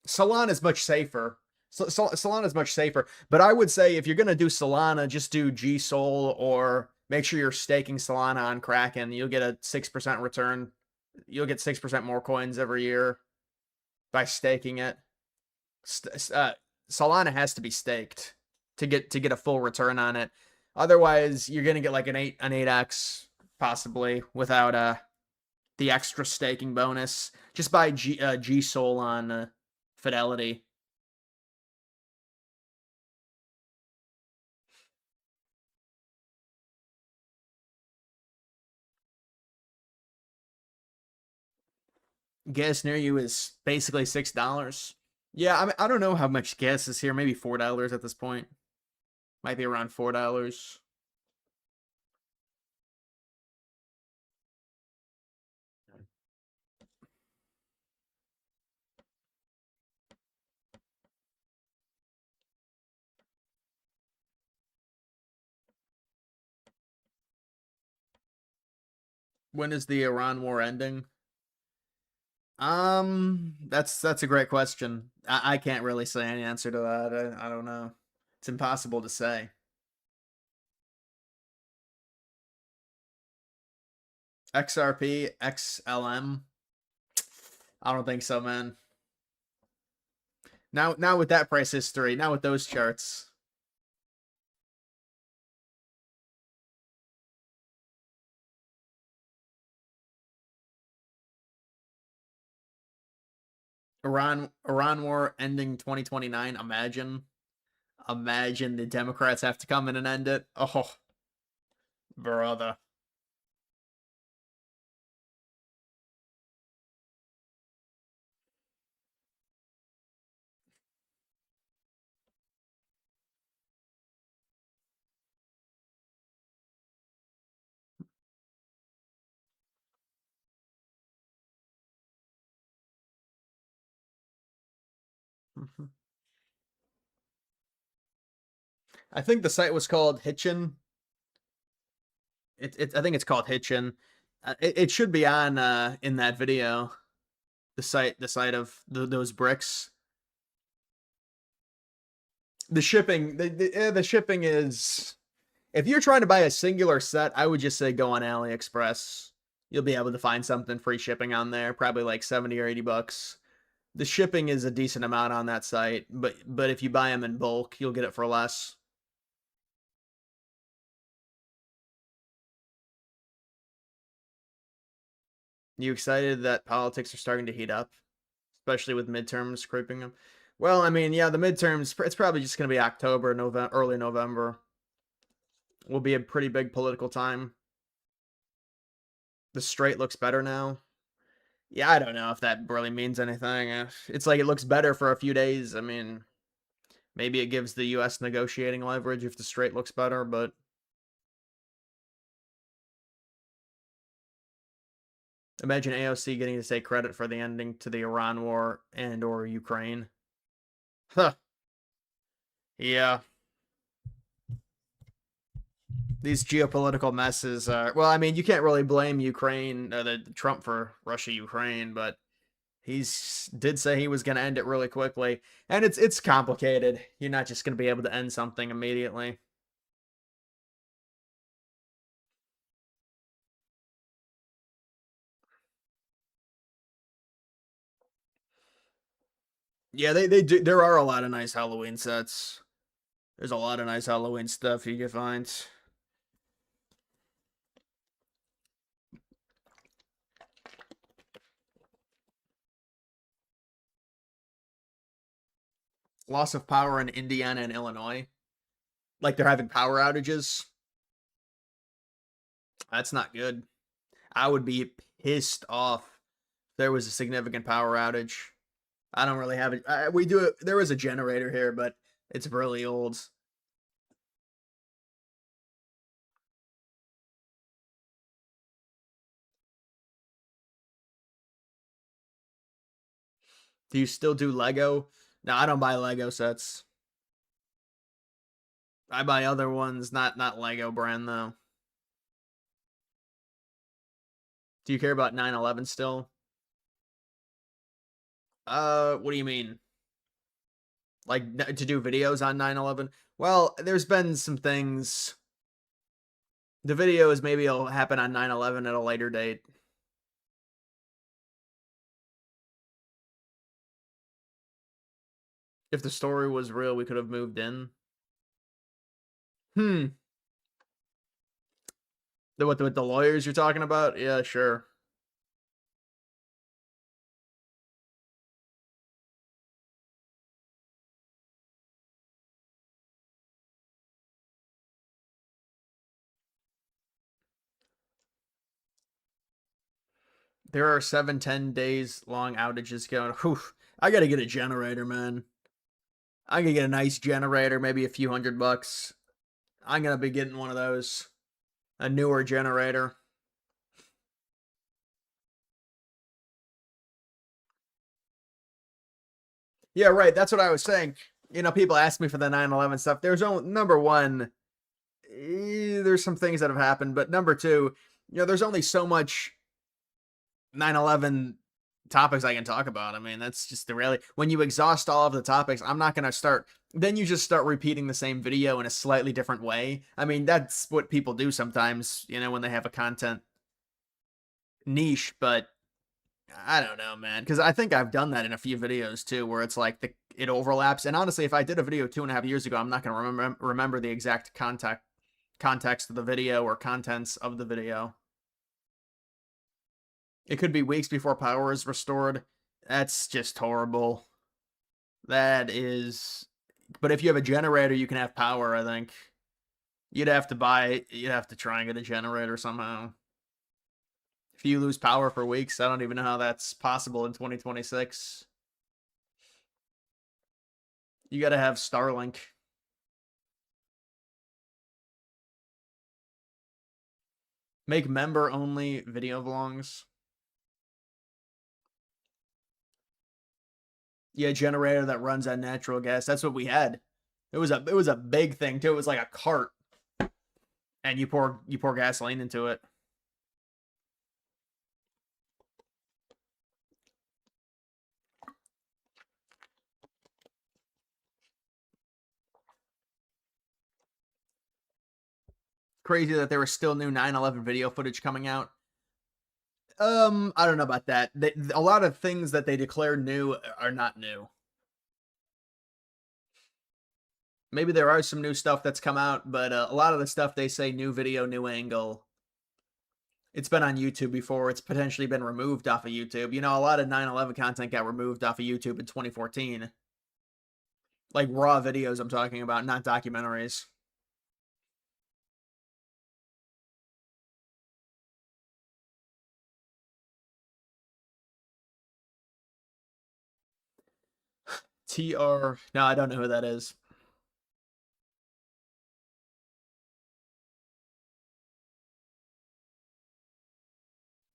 Solana is much safer. Solana is much safer. But I would say if you're going to do Solana, just do G Sol or make sure you're staking Solana on Kraken. You'll get a 6% return. You'll get 6% more coins every year by staking it. Solana has to be staked to get a full return on it. Otherwise, you're gonna get like an 8x possibly without the extra staking bonus. Just buy G Sol on Fidelity. Gas near you is basically $6. Yeah, I mean, I don't know how much gas is here. Maybe $4 at this point. Might be around $4. When is the Iran war ending? That's a great question. I can't really say any answer to that. I don't know. It's impossible to say. XRP, XLM. I don't think so, man. Now with that price history, now with those charts. Iran war ending 2029. Imagine the Democrats have to come in and end it. Oh, brother. I think the site was called Hitchin. I think it's called Hitchin. It should be on in that video. The site of those bricks. The shipping is, if you're trying to buy a singular set, I would just say go on AliExpress. You'll be able to find something free shipping on there, probably like 70 or 80 bucks. The shipping is a decent amount on that site, but if you buy them in bulk, you'll get it for less. You excited that politics are starting to heat up, especially with midterms creeping up? Well, I mean, yeah, the midterms, it's probably just going to be October, November, early November. Will be a pretty big political time. The straight looks better now. Yeah, I don't know if that really means anything. It's like it looks better for a few days. I mean, maybe it gives the US negotiating leverage if the straight looks better, but imagine AOC getting to take credit for the ending to the Iran war and or Ukraine. Huh. Yeah. These geopolitical messes are, well, I mean, you can't really blame Ukraine, the Trump for Russia Ukraine, but he's did say he was going to end it really quickly, and it's complicated. You're not just going to be able to end something immediately. Yeah, they do. There are a lot of nice Halloween sets. There's a lot of nice Halloween stuff you can find. Loss of power in Indiana and Illinois. Like they're having power outages. That's not good. I would be pissed off if there was a significant power outage. I don't really have it. We do it. There was a generator here, but it's really old. Do you still do Lego? No, I don't buy Lego sets. I buy other ones, not Lego brand though. Do you care about 9/11 still? What do you mean? Like to do videos on 9/11? Well, there's been some things. The videos maybe it'll happen on 9/11 at a later date. If the story was real, we could have moved in. Hmm. With the lawyers you're talking about? Yeah, sure. There are 7-10 days long outages going. Whew, I gotta get a generator, man. I could get a nice generator, maybe a few $100. I'm gonna be getting one of those. A newer generator. Yeah, right. That's what I was saying. People ask me for the 9/11 stuff. There's only number one, there's some things that have happened, but number two, there's only so much 9/11 topics I can talk about. I mean, that's just the reality. When you exhaust all of the topics, I'm not going to start. Then you just start repeating the same video in a slightly different way. I mean, that's what people do sometimes, when they have a content niche, but I don't know, man. Because I think I've done that in a few videos too, where it's like it overlaps. And honestly, if I did a video 2.5 years ago, I'm not going to remember the exact context of the video or contents of the video. It could be weeks before power is restored. That's just horrible. That is. But if you have a generator, you can have power, I think. You'd have to try and get a generator somehow. If you lose power for weeks, I don't even know how that's possible in 2026. You got to have Starlink. Make member-only video vlogs. Yeah, generator that runs on natural gas. That's what we had. It was a big thing too. It was like a cart, and you pour gasoline into it. Crazy that there was still new 9/11 video footage coming out. I don't know about that. A lot of things that they declare new are not new. Maybe there are some new stuff that's come out, but a lot of the stuff they say new video, new angle. It's been on YouTube before. It's potentially been removed off of YouTube. A lot of 9/11 content got removed off of YouTube in 2014. Like raw videos I'm talking about, not documentaries. TR. No, I don't know who that is.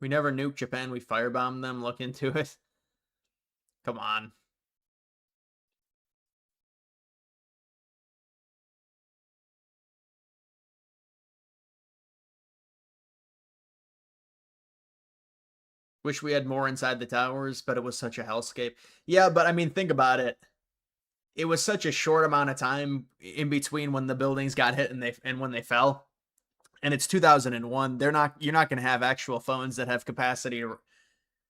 We never nuked Japan. We firebombed them. Look into it. Come on. Wish we had more inside the towers, but it was such a hellscape. Yeah, but I mean, think about it. It was such a short amount of time in between when the buildings got hit and when they fell. And it's 2001. You're not going to have actual phones that have capacity to.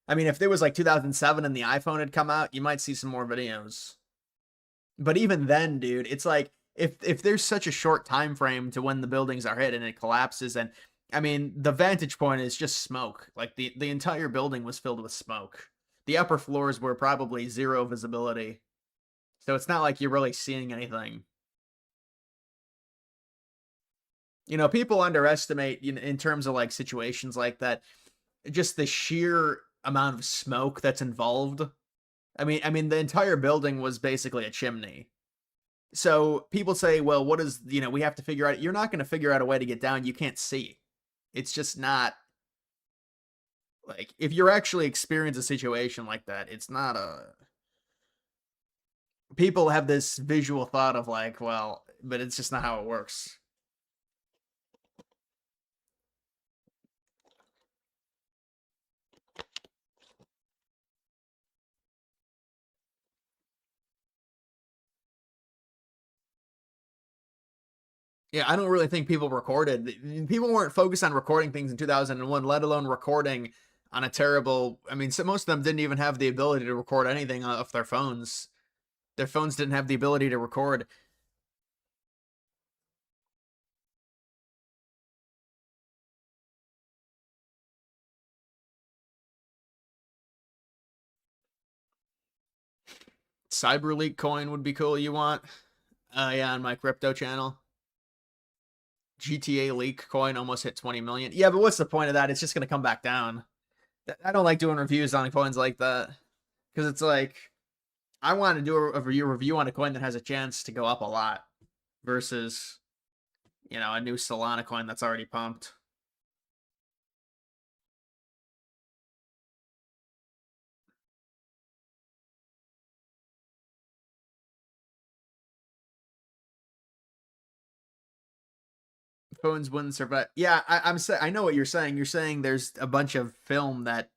I mean, if there was like 2007 and the iPhone had come out, you might see some more videos. But even then, dude, it's like if there's such a short time frame to when the buildings are hit and it collapses, and I mean the vantage point is just smoke. Like the entire building was filled with smoke. The upper floors were probably zero visibility. So it's not like you're really seeing anything. People underestimate, in terms of like situations like that, just the sheer amount of smoke that's involved. I mean, the entire building was basically a chimney. So people say, well, what is, we have to figure out. You're not going to figure out a way to get down. You can't see. It's just not like if you're actually experience a situation like that, it's not a. People have this visual thought of like, well, but it's just not how it works. Yeah, I don't really think people recorded. People weren't focused on recording things in 2001, let alone recording on a terrible. I mean, so most of them didn't even have the ability to record anything off their phones. Their phones didn't have the ability to record. CyberLeak coin would be cool. You want? Yeah, on my crypto channel. GTA leak coin almost hit 20 million. Yeah, but what's the point of that? It's just gonna come back down. I don't like doing reviews on coins like that because it's like I want to do a review on a coin that has a chance to go up a lot versus a new Solana coin that's already pumped. Phones wouldn't survive. Yeah, I know what you're saying. You're saying there's a bunch of film that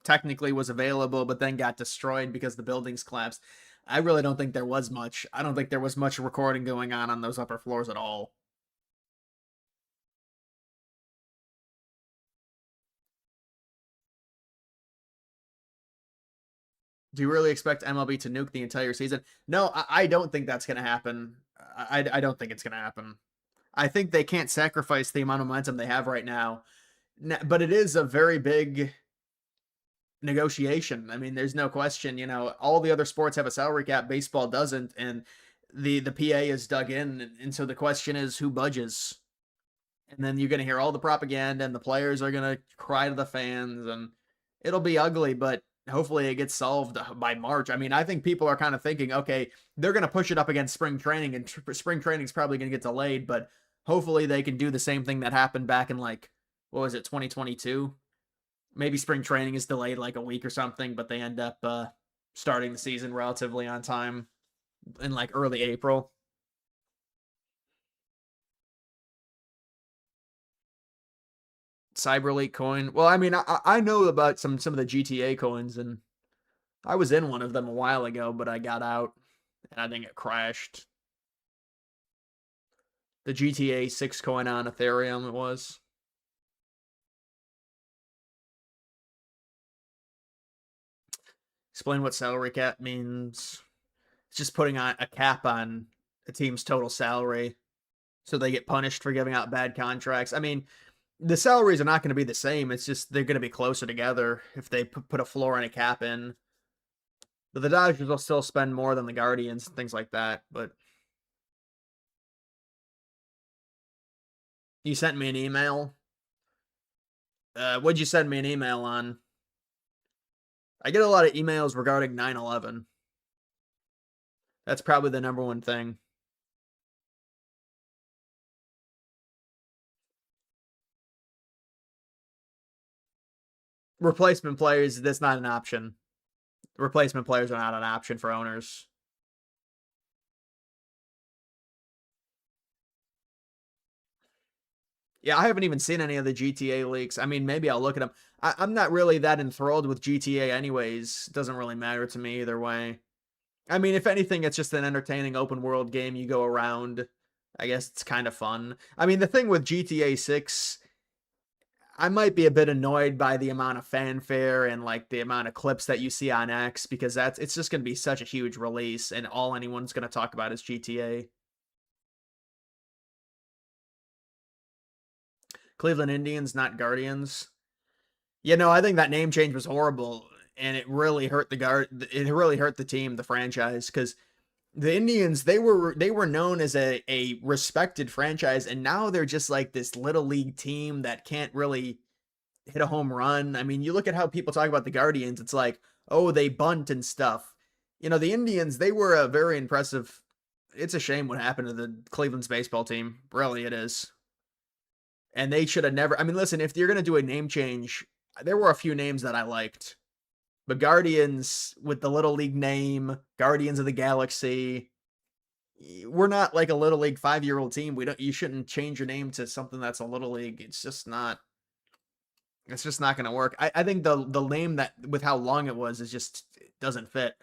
technically was available, but then got destroyed because the buildings collapsed. I really don't think there was much. I don't think there was much recording going on those upper floors at all. Do you really expect MLB to nuke the entire season? No, I don't think that's going to happen. I don't think it's going to happen. I think they can't sacrifice the amount of momentum they have right now. But it is a very big negotiation. I mean, there's no question. All the other sports have a salary cap. Baseball doesn't, and the PA is dug in, and so the question is who budges. And then you're going to hear all the propaganda, and the players are going to cry to the fans, and it'll be ugly. But hopefully, it gets solved by March. I mean, I think people are kind of thinking, okay, they're going to push it up against spring training, and spring training is probably going to get delayed. But hopefully, they can do the same thing that happened back in like what was it, 2022? Maybe spring training is delayed like a week or something, but they end up starting the season relatively on time in like early April. CyberLeak coin. Well, I mean, I know about some of the GTA coins, and I was in one of them a while ago, but I got out, and I think it crashed. The GTA 6 coin on Ethereum, it was. Explain what salary cap means. It's just putting on a cap on a team's total salary so they get punished for giving out bad contracts. I mean, the salaries are not going to be the same. It's just they're going to be closer together if they put a floor and a cap in. But the Dodgers will still spend more than the Guardians and things like that. But you sent me an email. What'd you send me an email on? I get a lot of emails regarding 9/11. That's probably the number one thing. Replacement players, that's not an option. Replacement players are not an option for owners. Yeah, I haven't even seen any of the GTA leaks. I mean, maybe I'll look at them. I'm not really that enthralled with GTA, anyways. It doesn't really matter to me either way. I mean, if anything, it's just an entertaining open world game. You go around. I guess it's kind of fun. I mean, the thing with GTA 6, I might be a bit annoyed by the amount of fanfare and like the amount of clips that you see on X because it's just going to be such a huge release and all anyone's going to talk about is GTA. Cleveland Indians, not Guardians. I think that name change was horrible and it really hurt the team, the franchise, because The Indians, they were known as a respected franchise, and now they're just like this little league team that can't really hit a home run. I mean, you look at how people talk about the Guardians, it's like, oh, they bunt and stuff. The Indians, they were a very impressive. It's a shame what happened to the Cleveland's baseball team. Really, it is. And they should have never. I mean, listen, if you're going to do a name change, there were a few names that I liked. But Guardians with the little league name, Guardians of the Galaxy, we're not like a little league 5-year-old team. We don't you shouldn't change your name to something that's a little league. It's just not going to work. I think the name that with how long it was is just it doesn't fit.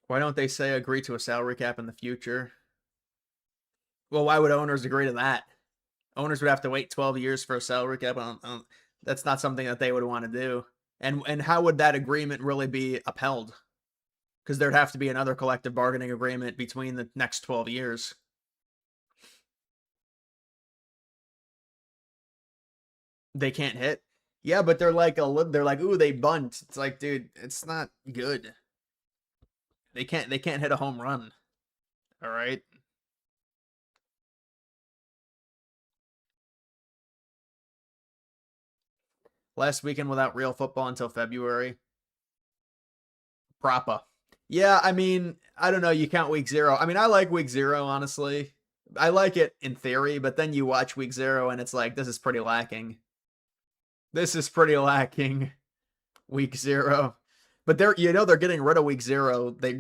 Why don't they say agree to a salary cap in the future? Well, why would owners agree to that? Owners would have to wait 12 years for a salary cap. That's not something that they would want to do. And how would that agreement really be upheld? Because there'd have to be another collective bargaining agreement between the next 12 years. They can't hit. Yeah, but they're like ooh, they bunt. It's like, dude, it's not good. They can't hit a home run. All right. Last weekend without real football until February. Propa. Yeah, I mean, I don't know. You count week 0. I mean, I like week 0, honestly. I like it in theory, but then you watch week 0 and it's like, this is pretty lacking. This is pretty lacking. Week 0. But they're getting rid of week 0. They're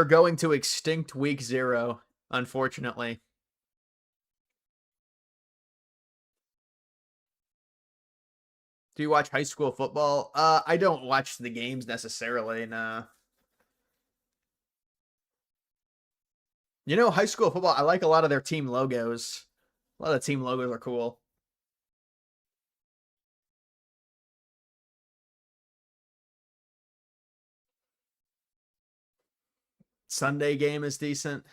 going to extinct week 0, unfortunately. Do you watch high school football? I don't watch the games necessarily. Nah. High school football, I like a lot of their team logos. A lot of team logos are cool. Sunday game is decent.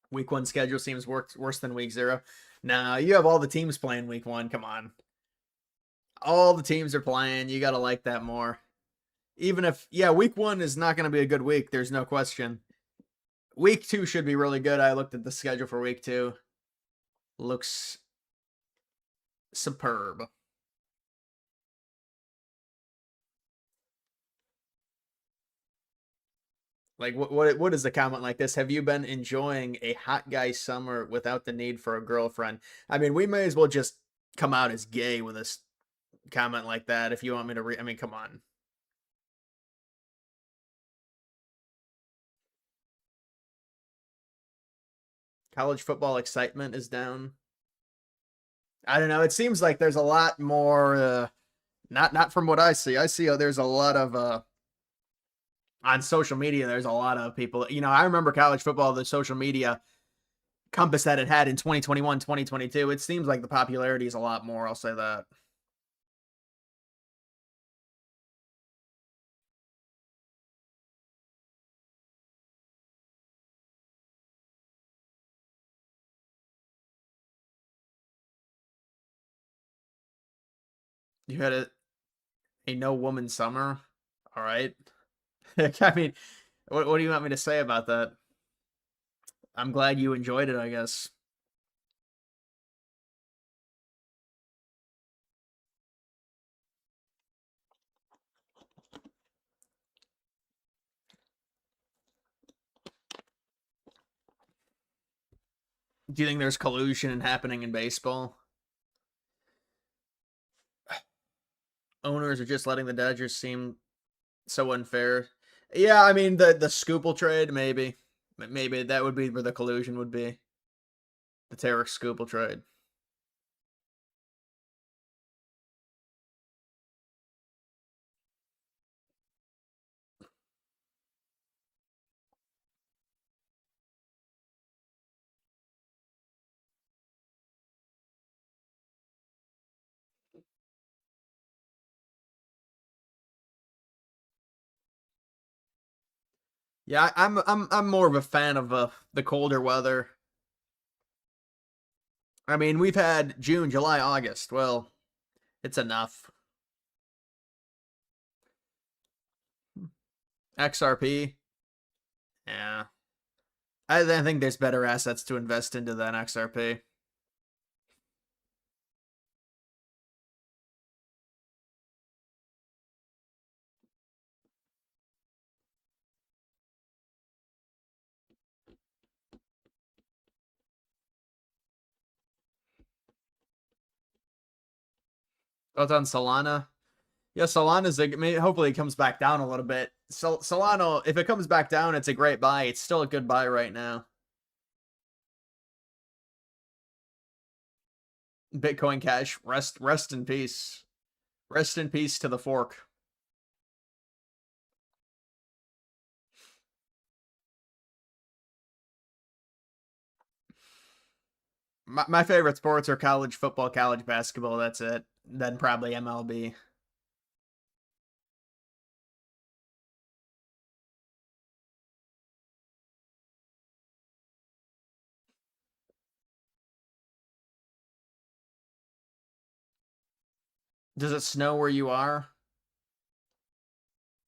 Week 1 schedule seems worse than week 0. Nah, you have all the teams playing week 1. Come on. All the teams are playing. You got to like that more. Even if, yeah, week 1 is not going to be a good week. There's no question. Week 2 should be really good. I looked at the schedule for week 2. Looks superb. Like what is the comment like this? Have you been enjoying a hot guy summer without the need for a girlfriend? I mean, we may as well just come out as gay with a comment like that if you want me to I mean, come on. College football excitement is down. I don't know. It seems like there's a lot more not from what I see. I see there's a lot of on social media there's a lot of people. I remember college football, the social media compass that it had in 2021, 2022. It seems like the popularity is a lot more, I'll say that. You had a no woman summer. All right. I mean, what do you want me to say about that? I'm glad you enjoyed it, I guess. Do you think there's collusion happening in baseball? Owners are just letting the Dodgers seem so unfair. Yeah, I mean the Scoople trade, maybe that would be where the collusion would be. The Tarek Scoople trade. Yeah, I'm more of a fan of the colder weather. I mean, we've had June, July, August. Well, it's enough. XRP. Yeah. I think there's better assets to invest into than XRP. Thoughts on Solana? Yeah, Solana's hopefully it comes back down a little bit. Solana, if it comes back down, it's a great buy. It's still a good buy right now. Bitcoin Cash, rest in peace. Rest in peace to the fork. My favorite sports are college football, college basketball. That's it. Then probably MLB. Does it snow where you are?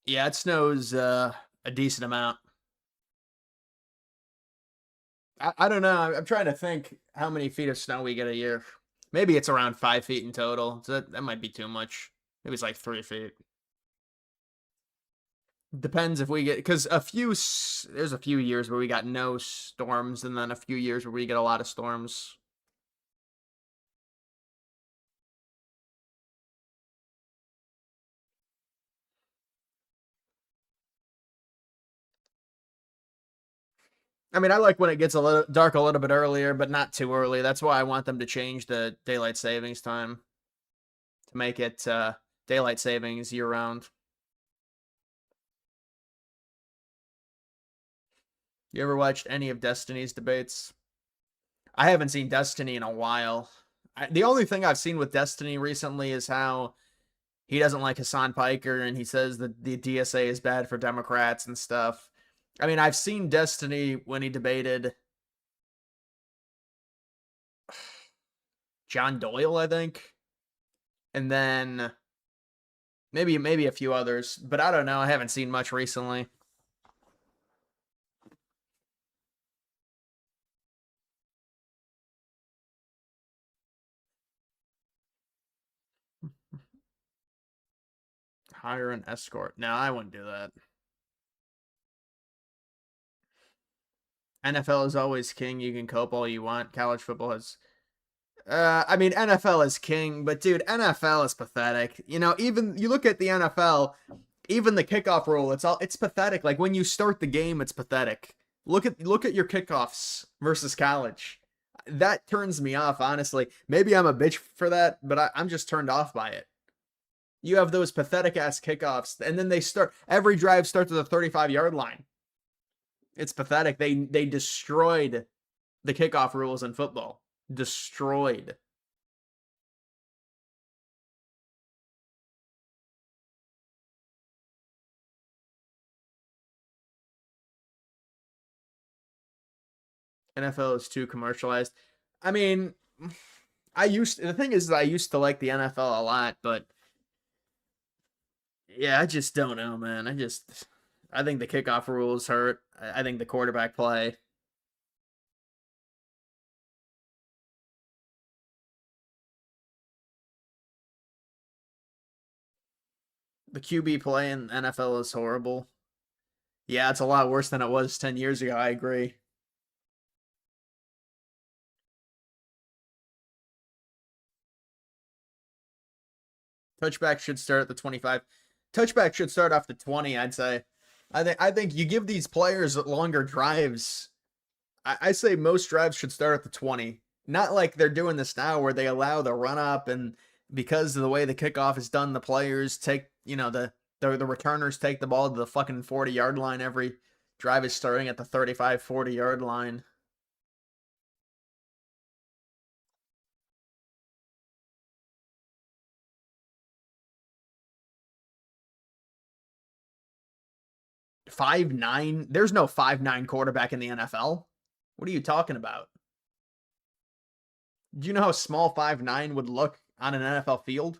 Yeah, it snows a decent amount. I don't know. I'm trying to think how many feet of snow we get a year. Maybe it's around 5 feet in total. So that might be too much. Maybe it's like 3 feet. Depends if we get because there's a few years where we got no storms, and then a few years where we get a lot of storms. I mean, I like when it gets a little dark a little bit earlier, but not too early. That's why I want them to change the daylight savings time to make it daylight savings year round. You ever watched any of Destiny's debates? I haven't seen Destiny in a while. The only thing I've seen with Destiny recently is how he doesn't like Hassan Piker and he says that the DSA is bad for Democrats and stuff. I mean, I've seen Destiny when he debated John Doyle, I think, and then maybe a few others, but I don't know. I haven't seen much recently. Hire an escort. No, I wouldn't do that. NFL is always king. You can cope all you want. College football is I mean, NFL is king, but dude, NFL is pathetic. You know, even you look at the NFL, even the kickoff rule, it's pathetic. Like when you start the game, it's pathetic. Look at your kickoffs versus college. That turns me off, honestly. Maybe I'm a bitch for that, but I'm just turned off by it. You have those pathetic ass kickoffs, and then every drive starts at the 35-yard line. It's pathetic. They destroyed the kickoff rules in football. Destroyed. NFL is too commercialized. I mean, the thing is I used to like the NFL a lot, but yeah, I just don't know, man. I think the kickoff rules hurt. I think the quarterback play, the QB play in NFL is horrible. Yeah, it's a lot worse than it was 10 years ago. I agree. Touchback should start at the 25. Touchback should start off the 20, I'd say. I think you give these players longer drives. I say most drives should start at the 20. Not like they're doing this now where they allow the run up and because of the way the kickoff is done, the players take, the returners take the ball to the fucking 40-yard line every drive is starting at the 35, 40-yard line. 5'9"? There's no 5'9" quarterback in the NFL. What are you talking about? Do you know how small 5'9" would look on an NFL field?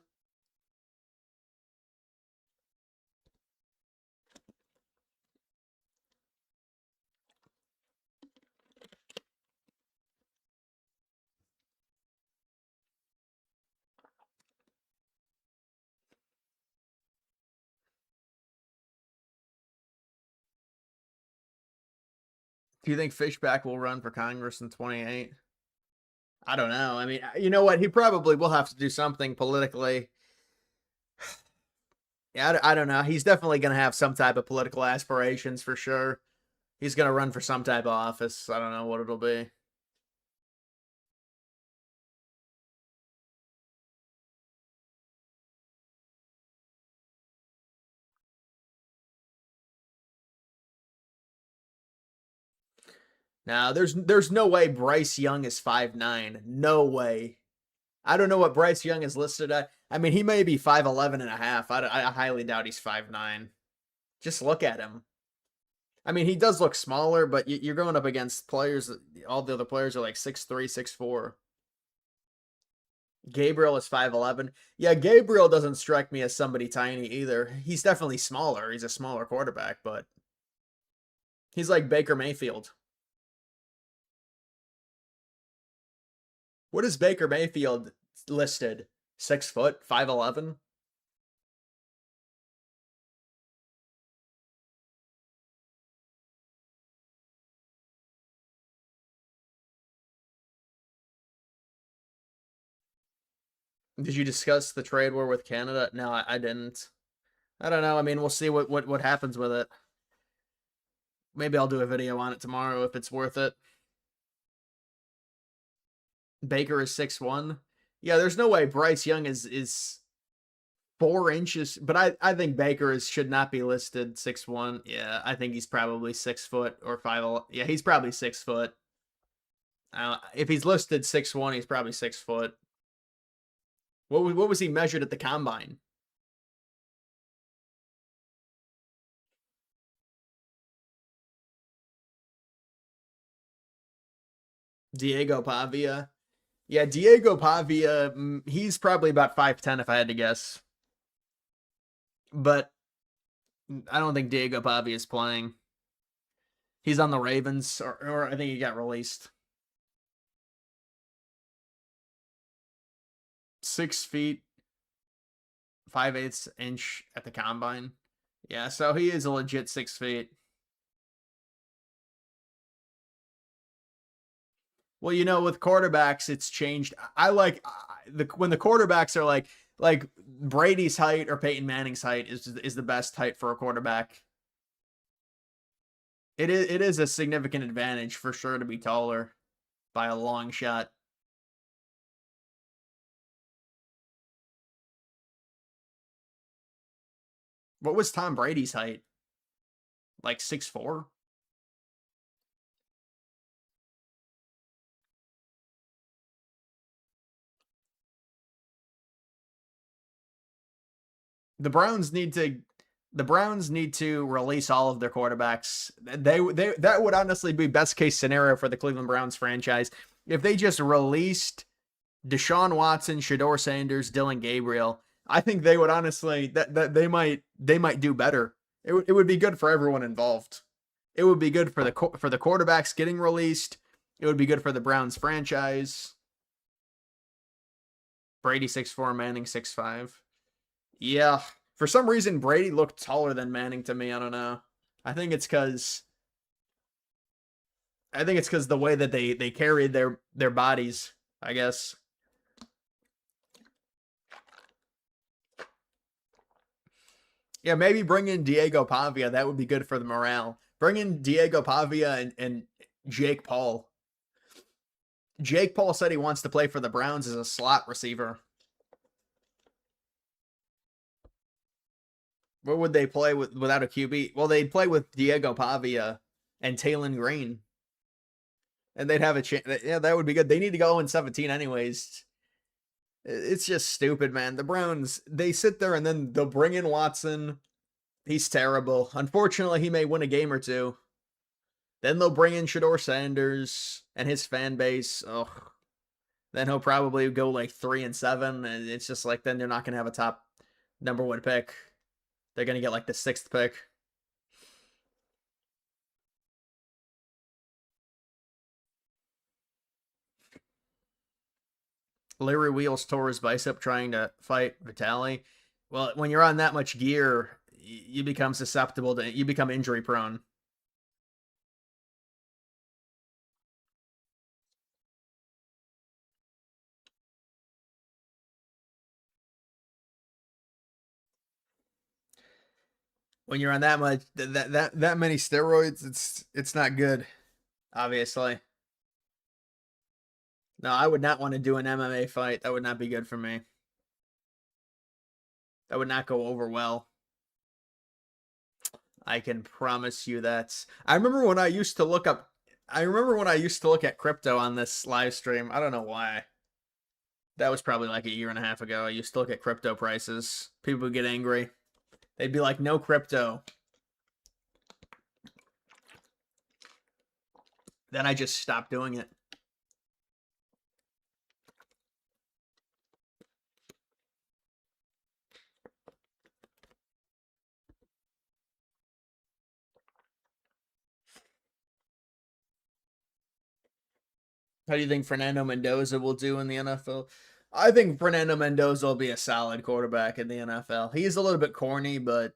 Do you think Fishback will run for Congress in 28? I don't know. I mean, you know what? He probably will have to do something politically. Yeah, I don't know. He's definitely going to have some type of political aspirations for sure. He's going to run for some type of office. I don't know what it'll be. Now, there's no way Bryce Young is 5'9". No way. I don't know what Bryce Young is listed at. I mean, he may be 5'11 and a half. I highly doubt he's 5'9". Just look at him. I mean, he does look smaller, but you're going up against players. All the other players are like 6'3", 6'4". Gabriel is 5'11". Yeah, Gabriel doesn't strike me as somebody tiny either. He's definitely smaller. He's a smaller quarterback, but he's like Baker Mayfield. What is Baker Mayfield listed? 6 foot, 5'11"? Did you discuss the trade war with Canada? No, I didn't. I don't know. I mean, we'll see what happens with it. Maybe I'll do a video on it tomorrow if it's worth it. Baker is 6'1". Yeah, there's no way Bryce Young is 4 inches, but I think Baker should not be listed 6'1". Yeah, I think he's probably 6 foot or 5. Yeah, he's probably 6 foot. If he's listed 6'1", he's probably 6 foot. What was he measured at the combine? Diego Pavia. Yeah, Diego Pavia, he's probably about 5'10" if I had to guess. But I don't think Diego Pavia is playing. He's on the Ravens, or I think he got released. 6 feet, 5/8 inch at the combine. Yeah, so he is a legit 6 feet. Well, you know, with quarterbacks, it's changed. I like when the quarterbacks are like Brady's height or Peyton Manning's height is the best height for a quarterback. It is a significant advantage for sure to be taller by a long shot. What was Tom Brady's height? Like 6'4"? The Browns need to release all of their quarterbacks. They that would honestly be best case scenario for the Cleveland Browns franchise if they just released Deshaun Watson, Shedeur Sanders, Dylan Gabriel. I think they would honestly that they might do better. It would be good for everyone involved. It would be good for the quarterbacks getting released. It would be good for the Browns franchise. Brady 6'4", Manning 6'5". Yeah. For some reason, Brady looked taller than Manning to me. I don't know. I think it's because the way that they carried their bodies, I guess. Yeah, maybe bring in Diego Pavia. That would be good for the morale. Bring in Diego Pavia and Jake Paul. Jake Paul said he wants to play for the Browns as a slot receiver. What would they play without a QB? Well, they'd play with Diego Pavia and Taylon Green. And they'd have a chance. Yeah, that would be good. They need to go in 17 anyways. It's just stupid, man. The Browns, they sit there and then they'll bring in Watson. He's terrible. Unfortunately, he may win a game or two. Then they'll bring in Shador Sanders and his fan base. Ugh. Then he'll probably go like 3-7, and it's just like then they're not gonna have a top number one pick. They're gonna get like the 6th pick. Larry Wheels tore his bicep trying to fight Vitali. Well, when you're on that much gear, you become susceptible to, you become injury prone. When you're on that much, that many steroids, it's not good. Obviously, no, I would not want to do an MMA fight. That would not be good for me. That would not go over well. I can promise you that. I remember when I used to look up. I remember when I used to look at crypto on this live stream. I don't know why. That was probably like a year and a half ago. I used to look at crypto prices. People would get angry. They'd be like, no crypto. Then I just stopped doing it. How do you think Fernando Mendoza will do in the NFL? I think Fernando Mendoza will be a solid quarterback in the NFL. He's a little bit corny, but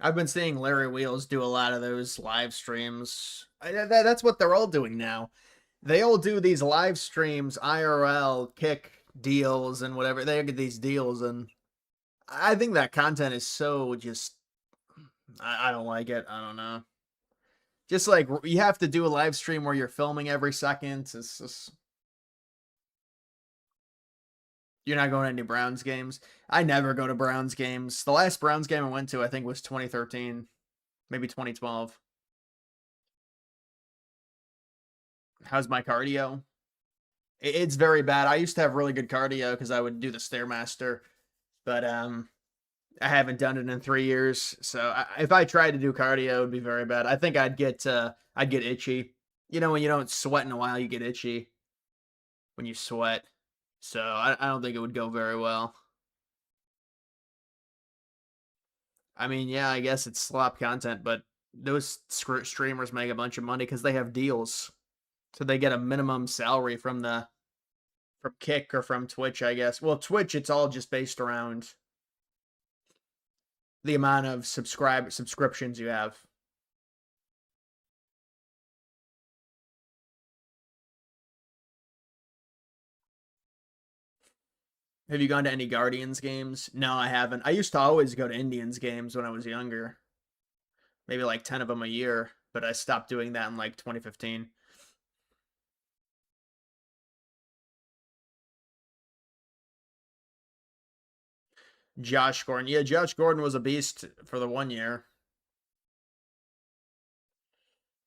I've been seeing Larry Wheels do a lot of those live streams. That's what they're all doing now. They all do these live streams, IRL, kick deals, and whatever. They get these deals, and I think that content is so just. I don't like it. I don't know. Just like you have to do a live stream where you're filming every second. It's just, you're not going to any Browns games. I never go to Browns games. The last Browns game I went to, I think, was 2013, maybe 2012. How's my cardio? It's very bad. I used to have really good cardio because I would do the Stairmaster, but I haven't done it in 3 years. So if I tried to do cardio, it would be very bad. I think I'd get itchy. You know, when you don't sweat in a while, you get itchy when you sweat. So I don't think it would go very well. I mean, yeah, I guess it's slop content, but those streamers make a bunch of money because they have deals, so they get a minimum salary from Kick or from Twitch, I guess. Well, Twitch, it's all just based around the amount of subscriptions you have. Have you gone to any Guardians games? No, I haven't. I used to always go to Indians games when I was younger. Maybe like 10 of them a year, but I stopped doing that in like 2015. Josh Gordon. Yeah, Josh Gordon was a beast for the 1 year.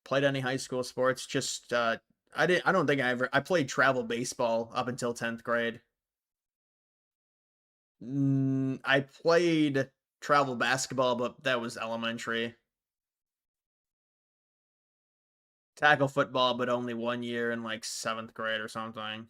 Played any high school sports? Just I don't think I played travel baseball up until 10th grade. I played travel basketball, but that was elementary. Tackle football, but only 1 year in like 7th grade or something.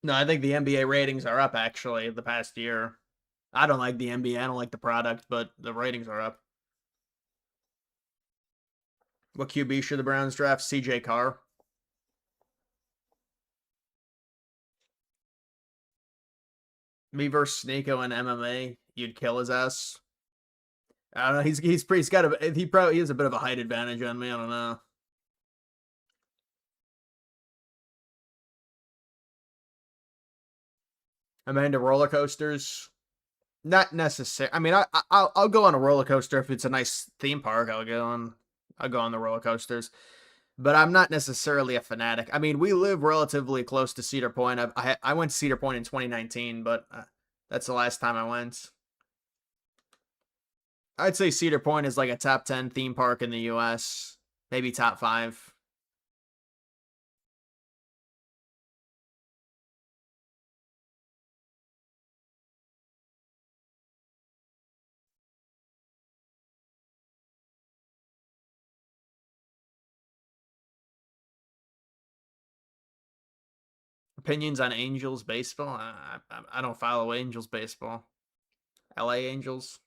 No, I think the NBA ratings are up actually the past year. I don't like the NBA. I don't like the product, but the ratings are up. What QB should the Browns draft? CJ Carr. Me versus Sneeko in MMA, you'd kill his ass. I don't know. He has a bit of a height advantage on me. I don't know. I'm into roller coasters. Not necessary. I mean, I'll go on a roller coaster if it's a nice theme park. I'll go on the roller coasters. But I'm not necessarily a fanatic. I mean, we live relatively close to Cedar Point. I went to Cedar Point in 2019, but that's the last time I went. I'd say Cedar Point is like a top 10 theme park in the U.S., maybe top 5. Opinions on Angels baseball? I don't follow Angels baseball. LA Angels.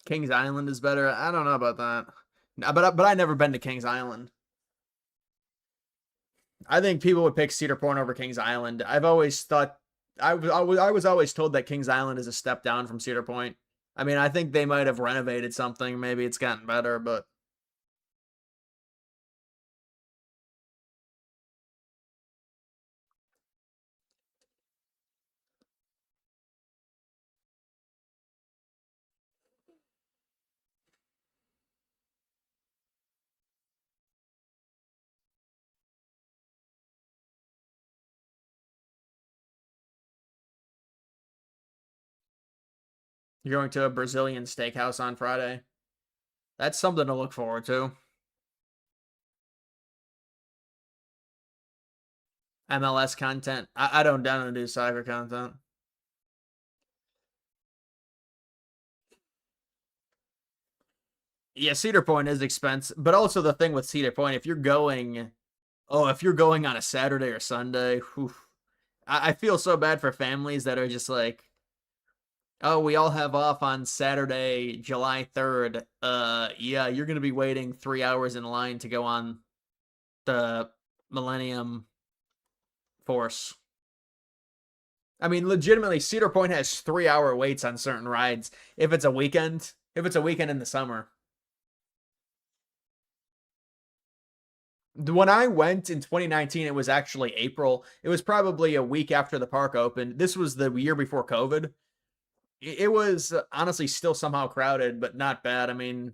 Kings Island is better. I don't know about that. No, but I never been to Kings Island. I think people would pick Cedar Point over Kings Island. I've always thought I was always told that Kings Island is a step down from Cedar Point. I mean, I think they might have renovated something. Maybe it's gotten better, but you're going to a Brazilian steakhouse on Friday. That's something to look forward to. MLS content. I don't do soccer content. Yeah, Cedar Point is expensive, but also the thing with Cedar Point, if you're going on a Saturday or Sunday, whew, I feel so bad for families that are just like, oh, we all have off on Saturday, July 3rd. Yeah, you're gonna be waiting 3 hours in line to go on the Millennium Force. I mean, legitimately, Cedar Point has 3 hour waits on certain rides if it's a weekend. If it's a weekend in the summer. When I went in 2019, it was actually April. It was probably a week after the park opened. This was the year before COVID. It was honestly still somehow crowded, but not bad. I mean,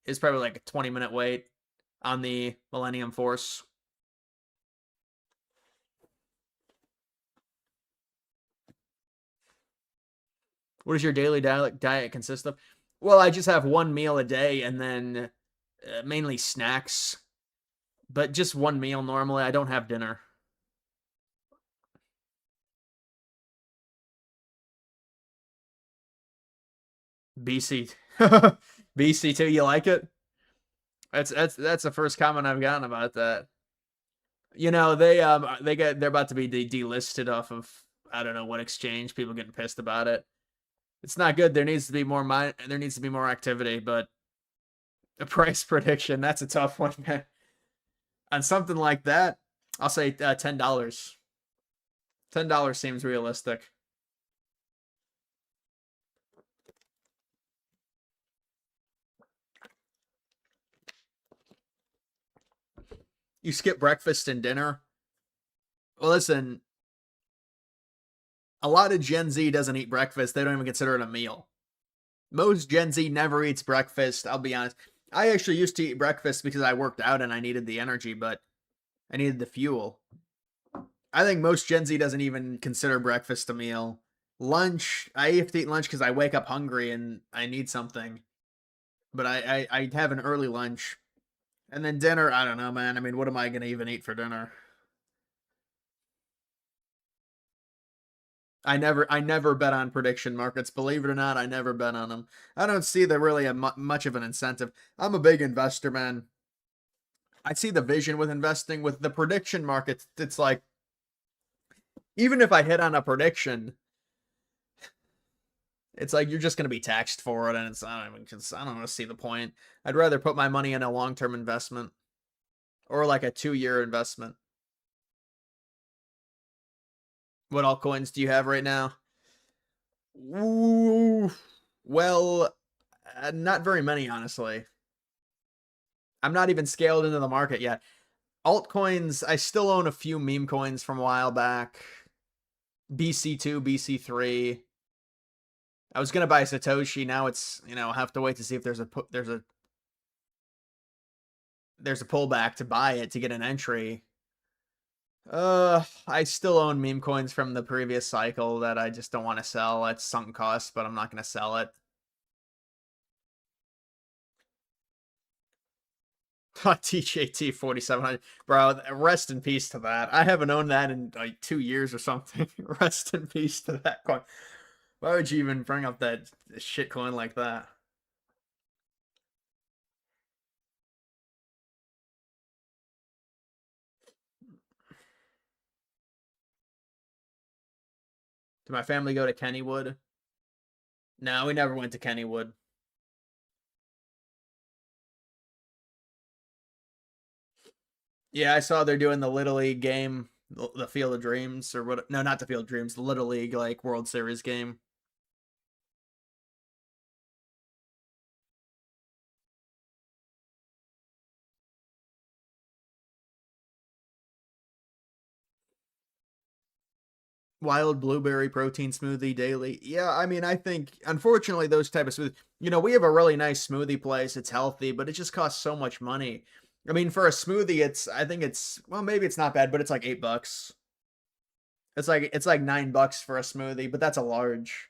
it's probably like a 20-minute wait on the Millennium Force. What does your daily diet consist of? Well, I just have one meal a day and then mainly snacks, but just one meal normally. I don't have dinner. BC. BC2, you like it? That's the first comment I've gotten about that. You know, they're about to be delisted off of I don't know what exchange. People getting pissed about it. It's not good. There needs to be more activity, but a price prediction, that's a tough one, man. On something like that, I'll say $10. $10 seems realistic. You skip breakfast and dinner. Well, listen, a lot of Gen Z doesn't eat breakfast. They don't even consider it a meal. Most Gen Z never eats breakfast. I'll be honest. I actually used to eat breakfast because I worked out and I needed the energy, but I needed the fuel. I think most Gen Z doesn't even consider breakfast a meal. Lunch, I have to eat lunch because I wake up hungry and I need something. But I have an early lunch. And then dinner, I don't know, man. I mean, what am I going to even eat for dinner? I never bet on prediction markets. Believe it or not, I never bet on them. I don't see that really much of an incentive. I'm a big investor, man. I see the vision with investing with the prediction markets. It's like even if I hit on a prediction, It's like you're just going to be taxed for it, and it's I don't even cause I don't want to see the point. I'd rather put my money in a long-term investment or like a 2-year investment. What altcoins do you have right now? Ooh, well, not very many, honestly. I'm not even scaled into the market yet. Altcoins, I still own a few meme coins from a while back. BC2, BC3. I was gonna buy Satoshi. Now it's I'll have to wait to see if there's a pullback to buy it to get an entry. I still own meme coins from the previous cycle that I just don't want to sell. It's sunk cost, but I'm not gonna sell it. TJT 4700, bro. Rest in peace to that. I haven't owned that in like 2 years or something. Rest in peace to that coin. Why would you even bring up that shit coin like that? Did my family go to Kennywood? No, we never went to Kennywood. Yeah, I saw they're doing the Little League game, the Field of Dreams, or what? No, not the Field of Dreams, the Little League like World Series game. Wild blueberry protein smoothie daily. Yeah, I mean, I think unfortunately those type of smoothie. We have a really nice smoothie place. It's healthy, but it just costs so much money. I mean, for a smoothie, I think it's well, maybe it's not bad, but it's like $8. It's like $9 for a smoothie, but that's a large.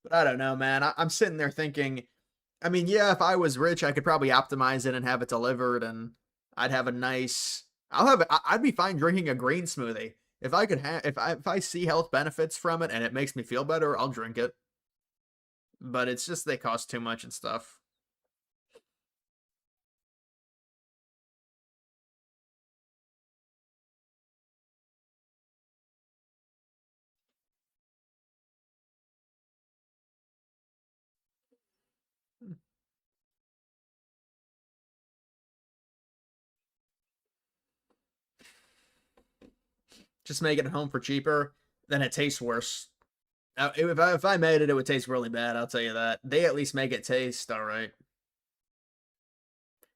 But I don't know, man. I'm sitting there thinking, I mean, yeah, if I was rich, I could probably optimize it and have it delivered, and I'd have a nice. I'd be fine drinking a green smoothie if I could have. If I see health benefits from it and it makes me feel better, I'll drink it. But it's just they cost too much and stuff. Just make it at home for cheaper, then it tastes worse. If I made it, it would taste really bad. I'll tell you that. They at least make it taste all right.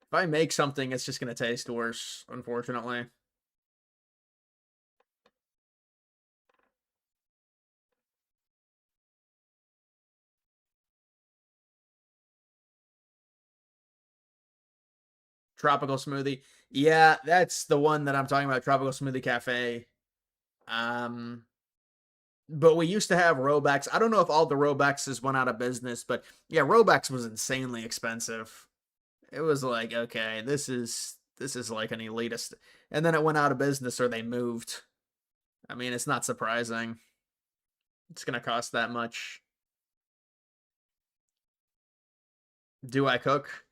If I make something, it's just gonna taste worse, unfortunately. Tropical smoothie. Yeah, that's the one that I'm talking about. Tropical Smoothie Cafe. Um, but we used to have Robex. I don't know if all the Robexes went out of business, but yeah, Robex was insanely expensive. It was like, okay, this is like an elitist, and then it went out of business or they moved. I mean, it's not surprising. It's gonna cost that much. Do I cook?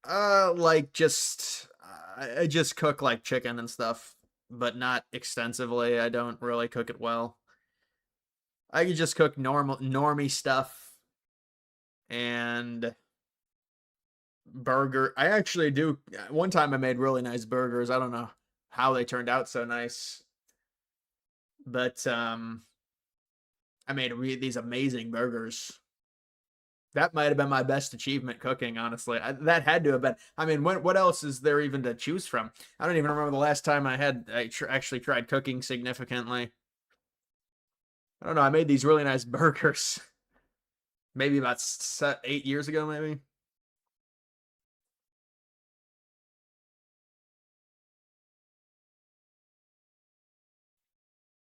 Like I just cook like chicken and stuff, but not extensively. I don't really cook it well. I can just cook normie stuff and burger. I actually do. One time I made really nice burgers. I don't know how they turned out so nice, but I made these amazing burgers. That might have been my best achievement cooking, honestly. That had to have been. I mean, what else is there even to choose from? I don't even remember the last time I actually tried cooking significantly. I don't know. I made these really nice burgers. Maybe about 8 years ago, maybe.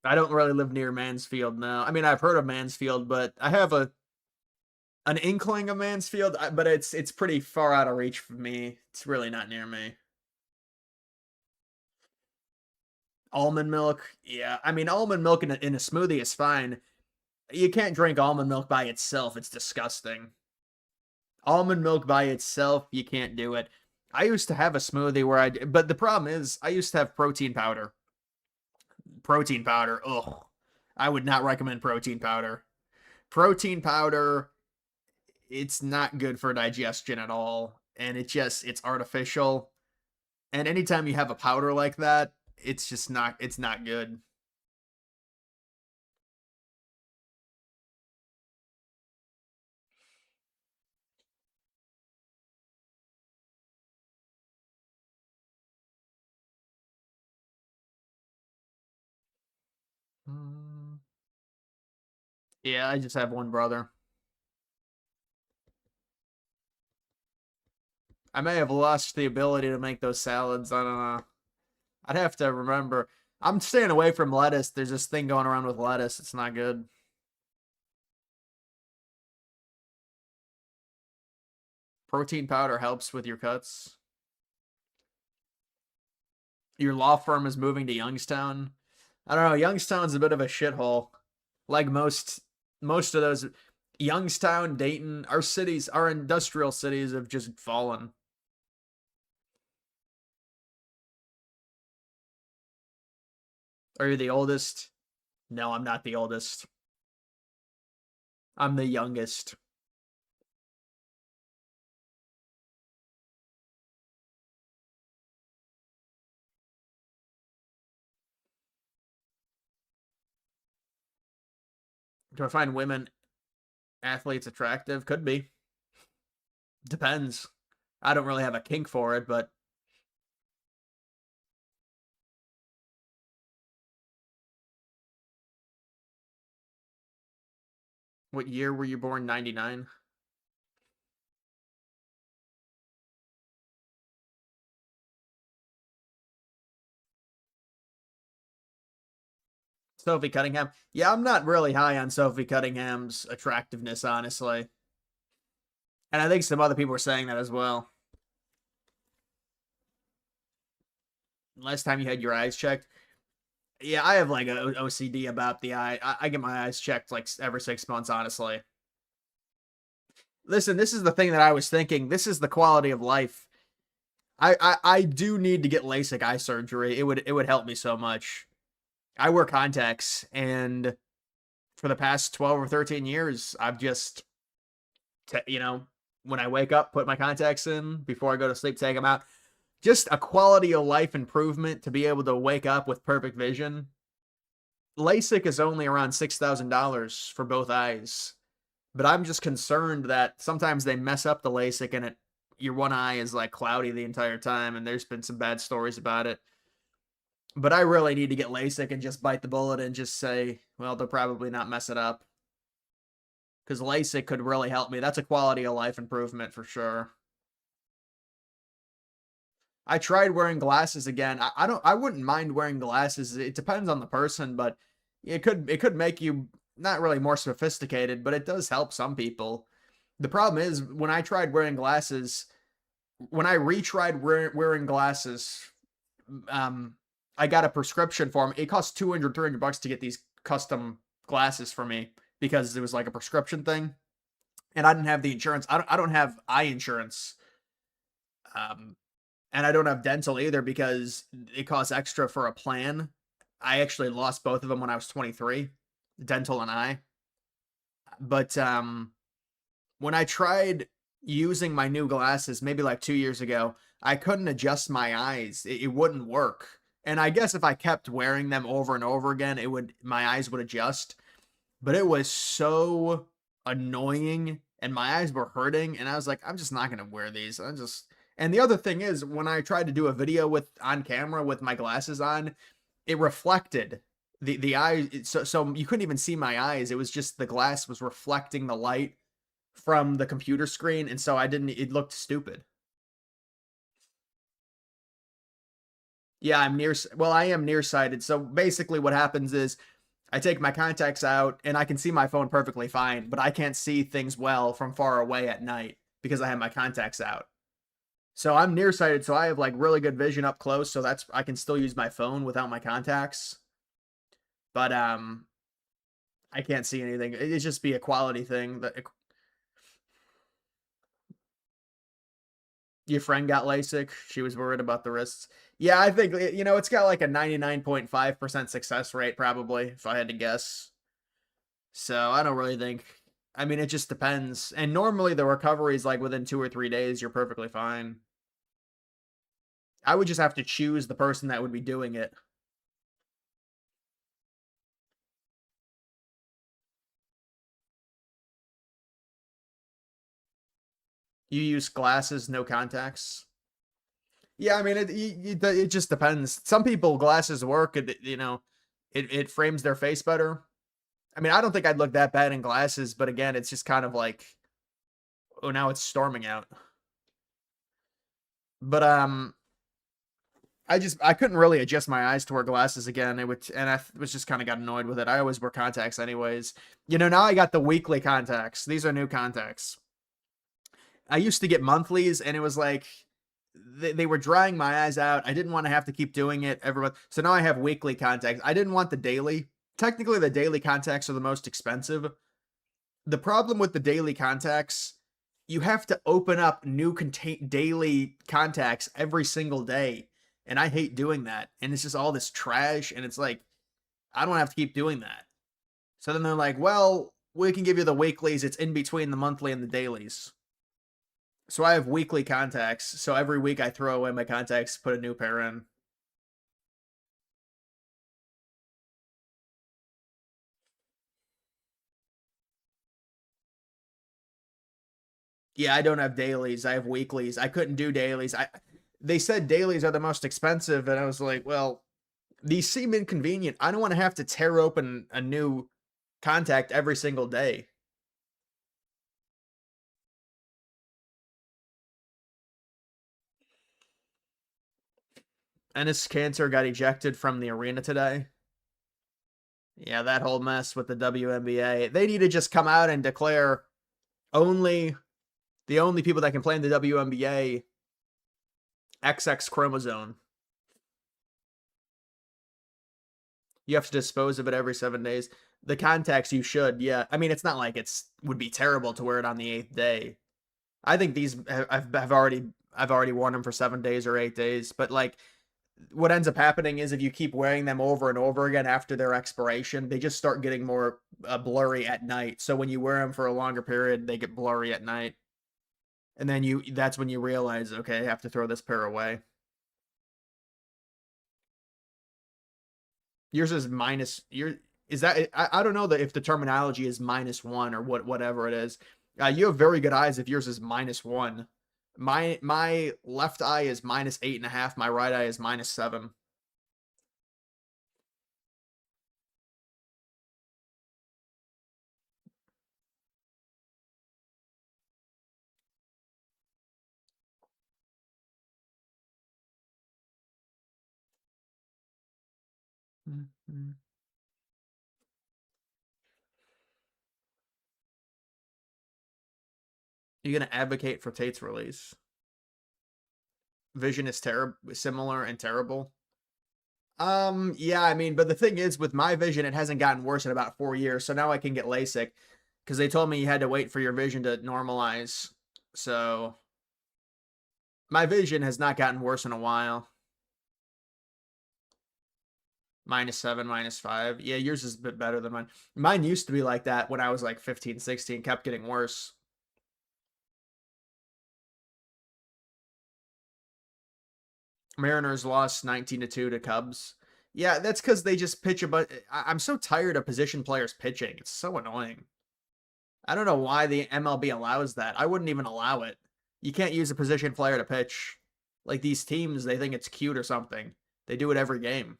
I don't really live near Mansfield now. I mean, I've heard of Mansfield, but I have an inkling of Mansfield, but it's pretty far out of reach for me. It's really not near me. Almond milk, yeah. I mean, almond milk in a smoothie is fine. You can't drink almond milk by itself. It's disgusting. Almond milk by itself, you can't do it. I used to have a smoothie where but the problem is, I used to have protein powder. Protein powder, ugh. I would not recommend protein powder. Protein powder, it's not good for digestion at all, and it's artificial. And anytime you have a powder like that, it's not good. Mm. Yeah, I just have one brother. I may have lost the ability to make those salads. I don't know. I'd have to remember. I'm staying away from lettuce. There's this thing going around with lettuce. It's not good. Protein powder helps with your cuts. Your law firm is moving to Youngstown. I don't know. Youngstown's a bit of a shithole. Like most of those, Youngstown, Dayton, our cities, our industrial cities have just fallen. Are you the oldest? No, I'm not the oldest. I'm the youngest. Do I find women athletes attractive? Could be. Depends. I don't really have a kink for it, but what year were you born? 99? Sophie Cunningham. Yeah, I'm not really high on Sophie Cunningham's attractiveness, honestly. And I think some other people were saying that as well. Last time you had your eyes checked. Yeah, I have like a OCD about the eye. I get my eyes checked like every 6 months, honestly. Listen, this is the thing that I was thinking. This is the quality of life. I do need to get LASIK eye surgery. It would help me so much. I wear contacts, and for the past 12 or 13 years, I've just, when I wake up, put my contacts in. Before I go to sleep, take them out. Just a quality of life improvement to be able to wake up with perfect vision. LASIK is only around $6,000 for both eyes, but I'm just concerned that sometimes they mess up the LASIK and your one eye is like cloudy the entire time, and there's been some bad stories about it. But I really need to get LASIK and just bite the bullet and just say, well, they'll probably not mess it up. Because LASIK could really help me. That's a quality of life improvement for sure. I tried wearing glasses again. I wouldn't mind wearing glasses. It depends on the person, but it could make you not really more sophisticated, but it does help some people. The problem is when I tried wearing glasses, when I retried wearing glasses, um, I got a prescription for them. It cost 200, $300 to get these custom glasses for me because it was like a prescription thing, and I didn't have the insurance. I don't have eye insurance. Um, and I don't have dental either because it costs extra for a plan. I actually lost both of them when I was 23, dental and eye. But when I tried using my new glasses, maybe like 2 years ago, I couldn't adjust my eyes. It wouldn't work. And I guess if I kept wearing them over and over again, my eyes would adjust. But it was so annoying and my eyes were hurting, and I was like, I'm just not gonna wear these. And the other thing is when I tried to do a video with on camera with my glasses on, it reflected the eye, so you couldn't even see my eyes. It was just the glass was reflecting the light from the computer screen, and so it looked stupid. Yeah, I am nearsighted. So basically what happens is I take my contacts out and I can see my phone perfectly fine, but I can't see things well from far away at night because I have my contacts out. So I'm nearsighted, so I have like really good vision up close, so that's I can still use my phone without my contacts. But I can't see anything. It's just be a quality thing that your friend got LASIK. She was worried about the wrists. Yeah, I think it's got like a 99.5% success rate probably, if I had to guess. So I don't really think. I mean, it just depends. And normally the recovery is like within 2 or 3 days, you're perfectly fine. I would just have to choose the person that would be doing it. You use glasses, no contacts. Yeah, I mean, it just depends. Some people glasses work. It frames their face better. I mean, I don't think I'd look that bad in glasses, but again, it's just kind of like, oh, now it's storming out. But I couldn't really adjust my eyes to wear glasses again. And was just kind of got annoyed with it. I always wear contacts anyways. Now I got the weekly contacts. These are new contacts. I used to get monthlies, and it was like they were drying my eyes out. I didn't want to have to keep doing it every month. So now I have weekly contacts. I didn't want the daily. Technically, the daily contacts are the most expensive. The problem with the daily contacts, you have to open up new daily contacts every single day. And I hate doing that. And it's just all this trash. And it's like, I don't have to keep doing that. So then they're like, well, we can give you the weeklies. It's in between the monthly and the dailies. So I have weekly contacts. So every week I throw away my contacts, put a new pair in. Yeah, I don't have dailies. I have weeklies. I couldn't do dailies. They said dailies are the most expensive, and I was like, well, these seem inconvenient. I don't want to have to tear open a new contact every single day. Ennis Cantor got ejected from the arena today. Yeah, that whole mess with the WNBA. They need to just come out and declare only the only people that can play in the WNBA XX chromosome. You have to dispose of it every 7 days. The contacts you should, yeah. I mean, it's not like it's would be terrible to wear it on the 8th day. I think these I've already worn them for 7 days or 8 days, but like what ends up happening is if you keep wearing them over and over again after their expiration, they just start getting more blurry at night. So when you wear them for a longer period, they get blurry at night, and then that's when you realize, okay, I have to throw this pair away. Yours is minus your is that I don't know that if the terminology is -1 or whatever it is. You have very good eyes if yours is -1. My left eye is -8.5. My right eye is -7. Mm-hmm. You're gonna advocate for Tate's release. Vision is terrible, similar and terrible. Yeah, I mean, but the thing is, with my vision, it hasn't gotten worse in about 4 years. So now I can get LASIK because they told me you had to wait for your vision to normalize. So my vision has not gotten worse in a while. -7, -5. Yeah, yours is a bit better than mine. Mine used to be like that when I was like 15, 16, kept getting worse. Mariners lost 19-2 to Cubs. Yeah, that's because they just pitch a but I'm so tired of position players pitching. It's so annoying. I don't know why the MLB allows that. I wouldn't even allow it. You can't use a position player to pitch. Like these teams, they think it's cute or something. They do it every game.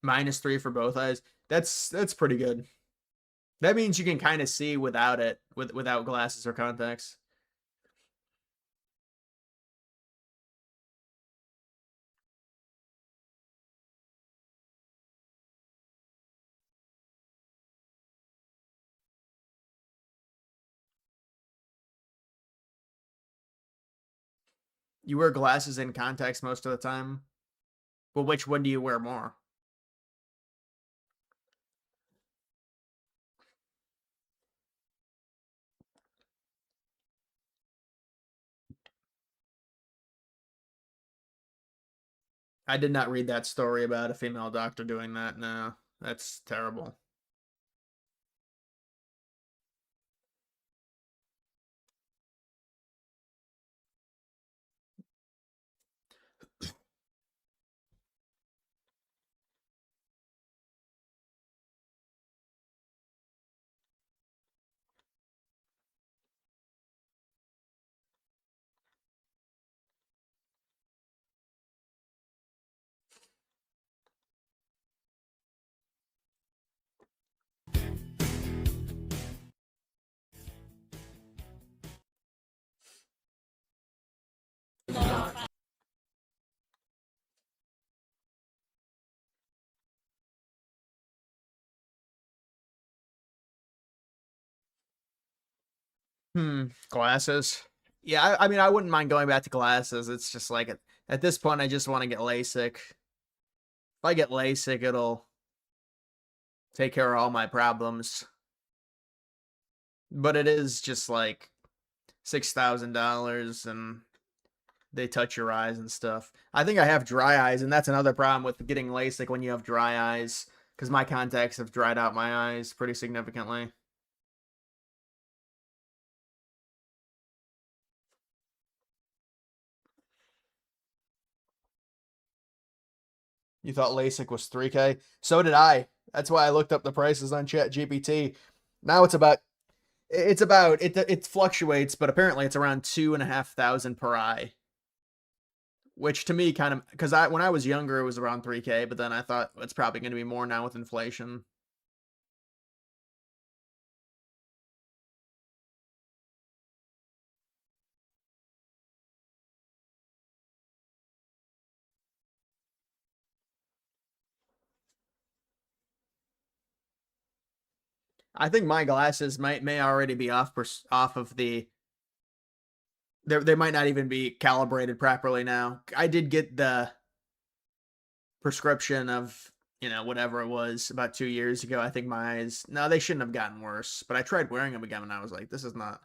-3 for both eyes. That's pretty good. That means you can kind of see without it, without glasses or contacts. You wear glasses and contacts most of the time. Well, which one do you wear more? I did not read that story about a female doctor doing that. No, that's terrible. Glasses. Yeah, I mean, I wouldn't mind going back to glasses. It's just like at this point, I just want to get LASIK. If I get LASIK, it'll take care of all my problems. But it is just like $6,000 and they touch your eyes and stuff. I think I have dry eyes, and that's another problem with getting LASIK when you have dry eyes, because my contacts have dried out my eyes pretty significantly. You thought LASIK was 3K? So did I. That's why I looked up the prices on ChatGPT. Now it fluctuates, but apparently it's around 2,500 per eye. Which to me kind of, because when I was younger it was around 3K, but then I thought it's probably going to be more now with inflation. I think my glasses may already be off of the. They might not even be calibrated properly now. I did get the prescription of whatever it was about 2 years ago. I think my eyes, no, they shouldn't have gotten worse. But I tried wearing them again and I was like, this is not.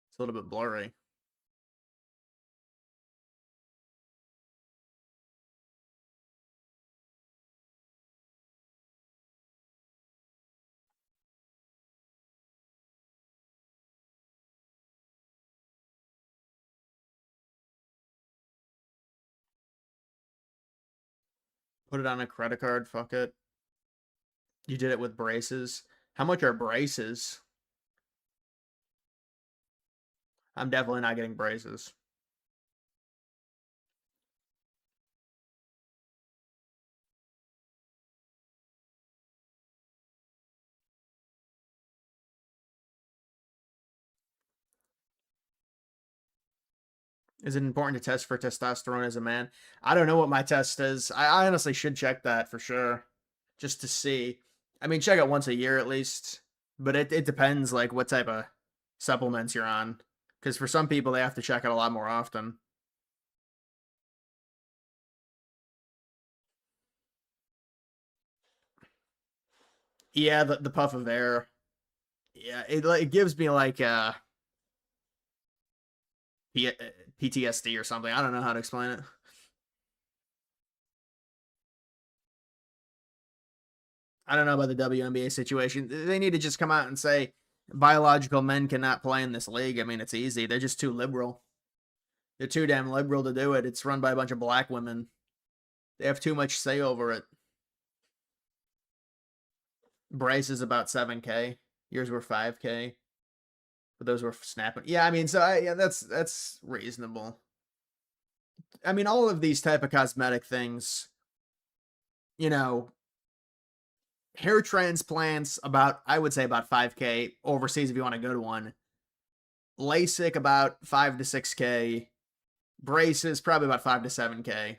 It's a little bit blurry. Put it on a credit card. Fuck it. You did it with braces. How much are braces? I'm definitely not getting braces. Is it important to test for testosterone as a man? I don't know what my test is. I honestly should check that for sure, just to see. I mean, check it once a year at least. But it depends like what type of supplements you're on. Because for some people they have to check it a lot more often. Yeah, the puff of air. Yeah, it gives me like PTSD or something. I don't know how to explain it. I don't know about the WNBA situation. They need to just come out and say biological men cannot play in this league. I mean, it's easy. They're just too liberal. They're too damn liberal to do it. It's run by a bunch of black women. They have too much say over it. Bryce is about 7K. Yours were 5K. But those were snapping. Yeah, I mean, so yeah, that's reasonable. I mean, all of these type of cosmetic things, you know, hair transplants about I would say about 5K overseas if you want to go to one. LASIK about 5 to 6K. Braces probably about 5 to 7K.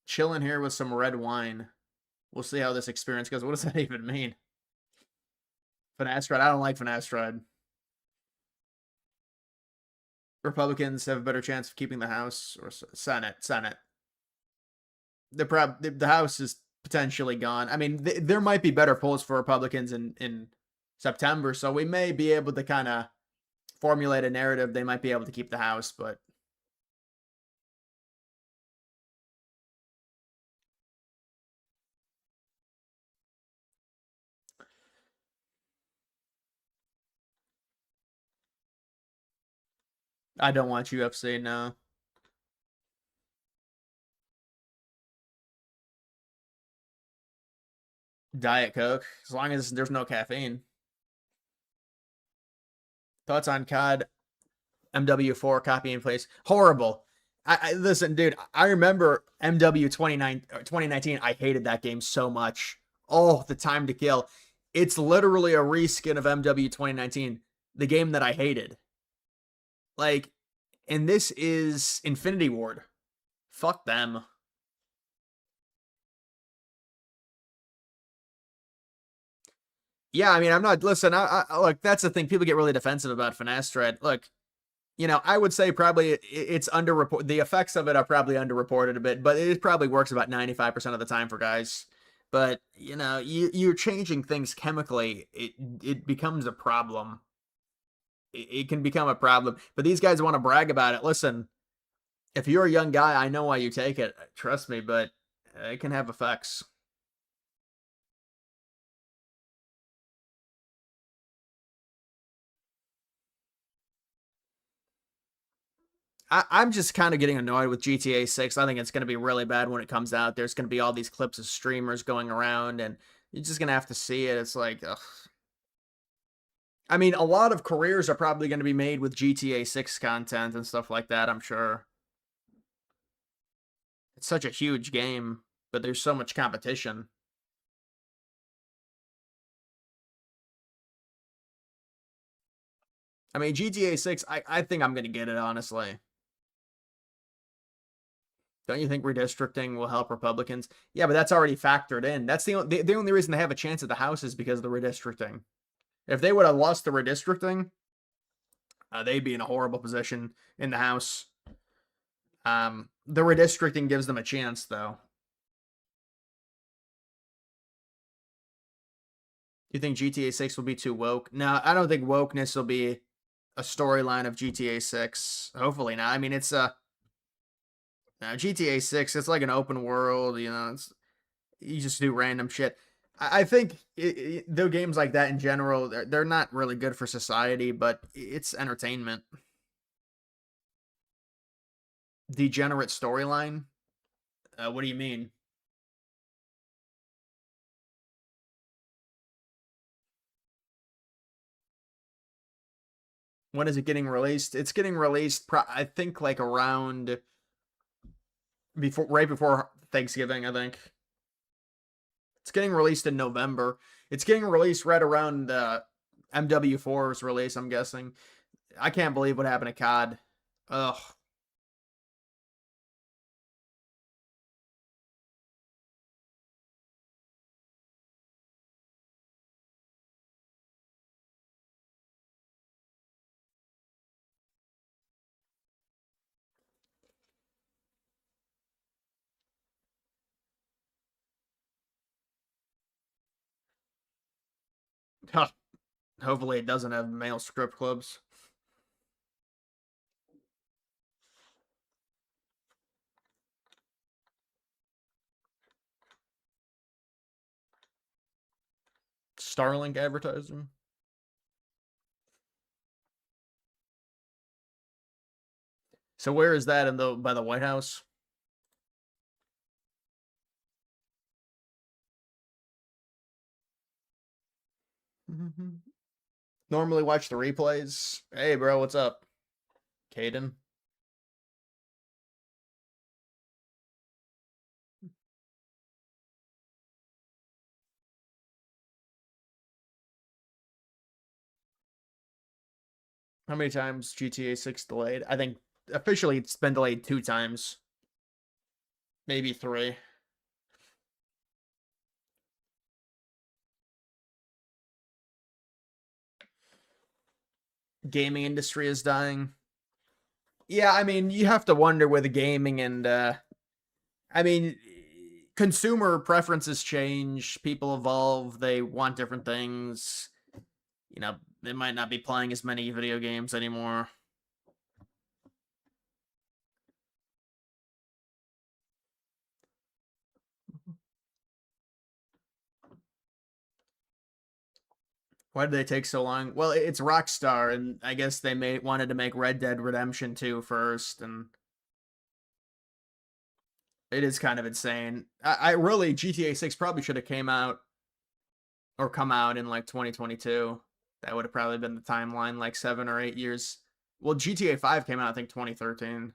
Chilling here with some red wine. We'll see how this experience goes. What does that even mean? Finasteride. I don't like finasteride. Republicans have a better chance of keeping the House or Senate. The House is potentially gone. I mean, there might be better polls for Republicans in September, so we may be able to kind of formulate a narrative. They might be able to keep the House, but I don't watch UFC now. Diet Coke, as long as there's no caffeine. Thoughts on COD MW4 copy and paste? Horrible. I listen, dude. I remember MW 2019. I hated that game so much. Oh, the time to kill. It's literally a reskin of MW 2019, the game that I hated. Like, and this is Infinity Ward. Fuck them. Yeah, I mean, I'm not. Listen, look. That's the thing. People get really defensive about Finasteride. Look, I would say probably it's underreported. The effects of it are probably underreported a bit, but it probably works about 95% of the time for guys. But you're changing things chemically. It becomes a problem. It can become a problem. But these guys want to brag about it. Listen, if you're a young guy, I know why you take it. Trust me, but it can have effects. I'm just kind of getting annoyed with GTA 6. I think it's going to be really bad when it comes out. There's going to be all these clips of streamers going around, and you're just going to have to see it. It's like, ugh. I mean, a lot of careers are probably going to be made with GTA 6 content and stuff like that, I'm sure. It's such a huge game, but there's so much competition. I mean, GTA 6, I think I'm going to get it, honestly. Don't you think redistricting will help Republicans? Yeah, but that's already factored in. That's the only reason they have a chance at the House is because of the redistricting. If they would have lost the redistricting, they'd be in a horrible position in the House. The redistricting gives them a chance, though. You think GTA 6 will be too woke? No, I don't think wokeness will be a storyline of GTA 6. Hopefully not. I mean, it's GTA 6. It's like an open world. You just do random shit. I think though games like that in general, they're not really good for society, but it's entertainment. Degenerate storyline? What do you mean? When is it getting released? It's getting released, I think, like around right before Thanksgiving. I think it's getting released in November. It's getting released right around MW4's release. I'm guessing. I can't believe what happened to COD. Ugh. Hopefully, it doesn't have male strip clubs. Starlink advertising. So where is that by the White House? Normally watch the replays. Hey, bro, what's up? Caden. How many times GTA 6 delayed? I think officially it's been delayed 2 times. Maybe 3. Gaming industry is dying. Yeah, I mean, you have to wonder with the gaming and I mean, consumer preferences change, people evolve, they want different things. You know, they might not be playing as many video games anymore. Why did they take so long? Well, it's Rockstar, and I guess they wanted to make Red Dead Redemption 2 first, and it is kind of insane. I really GTA 6 probably should have came out or come out in like 2022. That would have probably been the timeline, like 7 or 8 years. Well, GTA 5 came out, I think, 2013.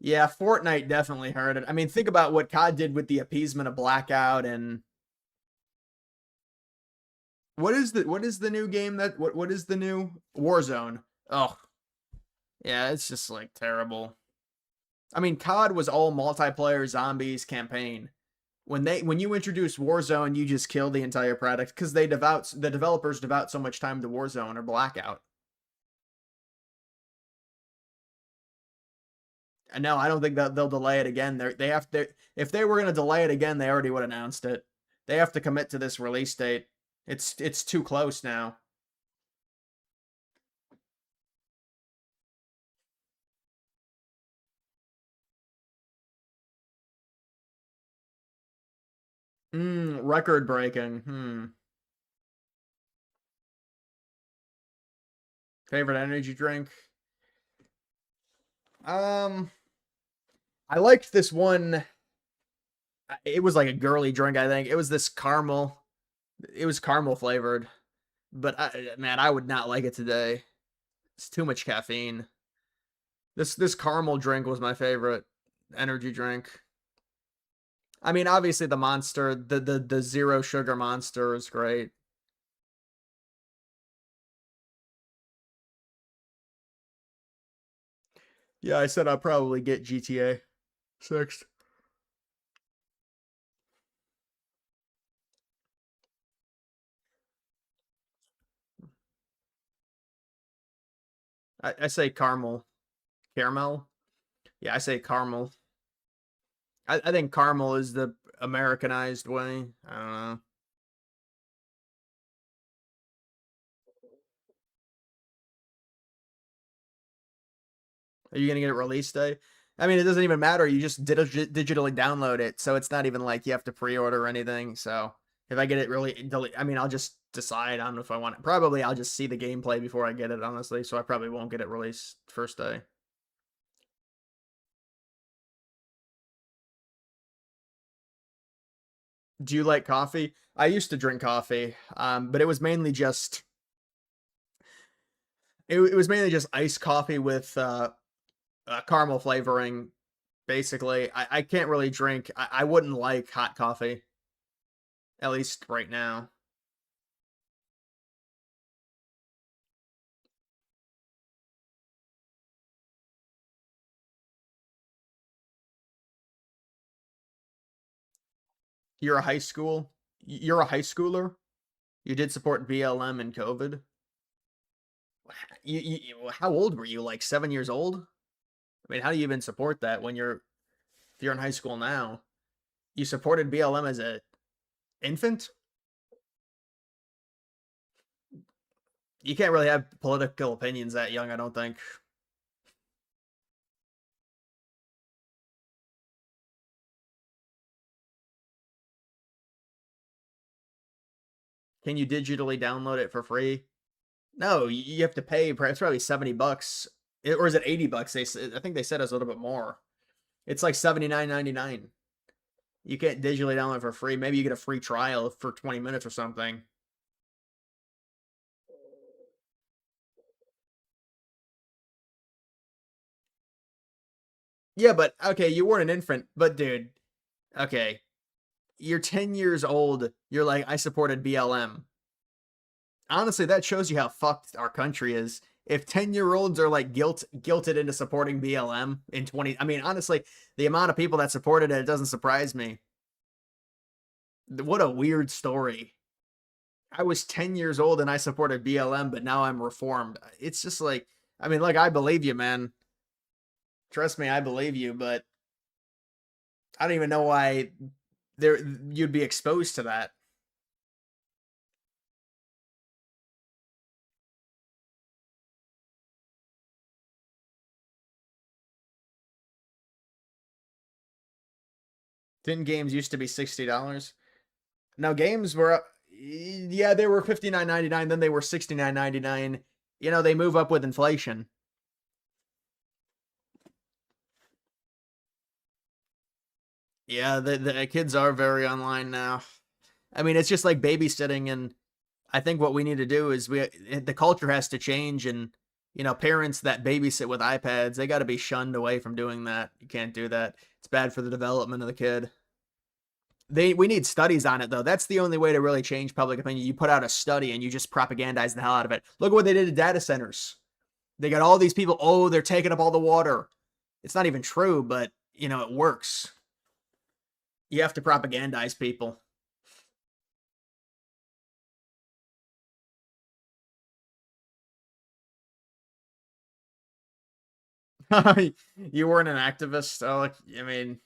Yeah, Fortnite definitely hurt it. I mean, think about what COD did with the appeasement of Blackout, and what is the new game that what is the new Warzone? Oh, yeah, it's just like terrible. I mean, COD was all multiplayer zombies campaign. When you introduce Warzone, you just kill the entire product because the developers devote so much time to Warzone or Blackout. And no, I don't think that they'll delay it again. They have to if they were going to delay it again, they already would have announced it. They have to commit to this release date. It's too close now. Record breaking. Favorite energy drink? Um, I liked this one. It was like a girly drink, I think. It was this caramel. It was caramel flavored, but man, I would not like it today. It's too much caffeine. This caramel drink was my favorite energy drink. I mean, obviously the monster, the zero sugar monster is great. Yeah, I said I'll probably get GTA 6. I say caramel. Caramel? Yeah, I say caramel. I think caramel is the Americanized way. I don't know. Are you gonna get it release day? I mean, it doesn't even matter. You just digitally download it, so it's not even like you have to pre-order or anything. So if I get it really, I mean, I'll just decide. I don't know if I want it. Probably I'll just see the gameplay before I get it, honestly. So I probably won't get it released first day. Do you like coffee? I used to drink coffee, but it was mainly just it was mainly just iced coffee with caramel flavoring. Basically, I can't really drink. I wouldn't like hot coffee, at least right now. You're a high school. You're a high schooler. You did support BLM and COVID. How old were you? Like 7 years old? I mean, how do you even support that when if you're in high school now? You supported BLM as a infant? You can't really have political opinions that young, I don't think. Can you digitally download it for free? No, you have to pay. It's probably $70, or is it $80? I think they said it's a little bit more. It's like 79.99. You can't digitally download it for free. Maybe you get a free trial for 20 minutes or something. Yeah, but okay, you weren't an infant, but dude, okay, you're 10 years old. You're like, I supported BLM. Honestly, that shows you how fucked our country is. If 10-year-olds are like guilted into supporting BLM in 20, I mean, honestly, the amount of people that supported it doesn't surprise me. What a weird story. I was 10 years old and I supported BLM, but now I'm reformed. It's just like I mean, look, I believe you, man. Trust me, I believe you, but I don't even know why there you'd be exposed to that. Didn't games used to be $60? Now games were yeah, they were 59.99, then they were 69.99. You know, they move up with inflation. Yeah, the kids are very online now. I mean, it's just like babysitting, and I think what we need to do is the culture has to change, and parents that babysit with iPads, they got to be shunned away from doing that. You can't do that. It's bad for the development of the kid. We need studies on it though. That's the only way to really change public opinion. You put out a study and you just propagandize the hell out of it. Look at what they did to data centers. They got all these people, oh, they're taking up all the water. It's not even true, but it works. You have to propagandize people. You weren't an activist. Oh, I mean,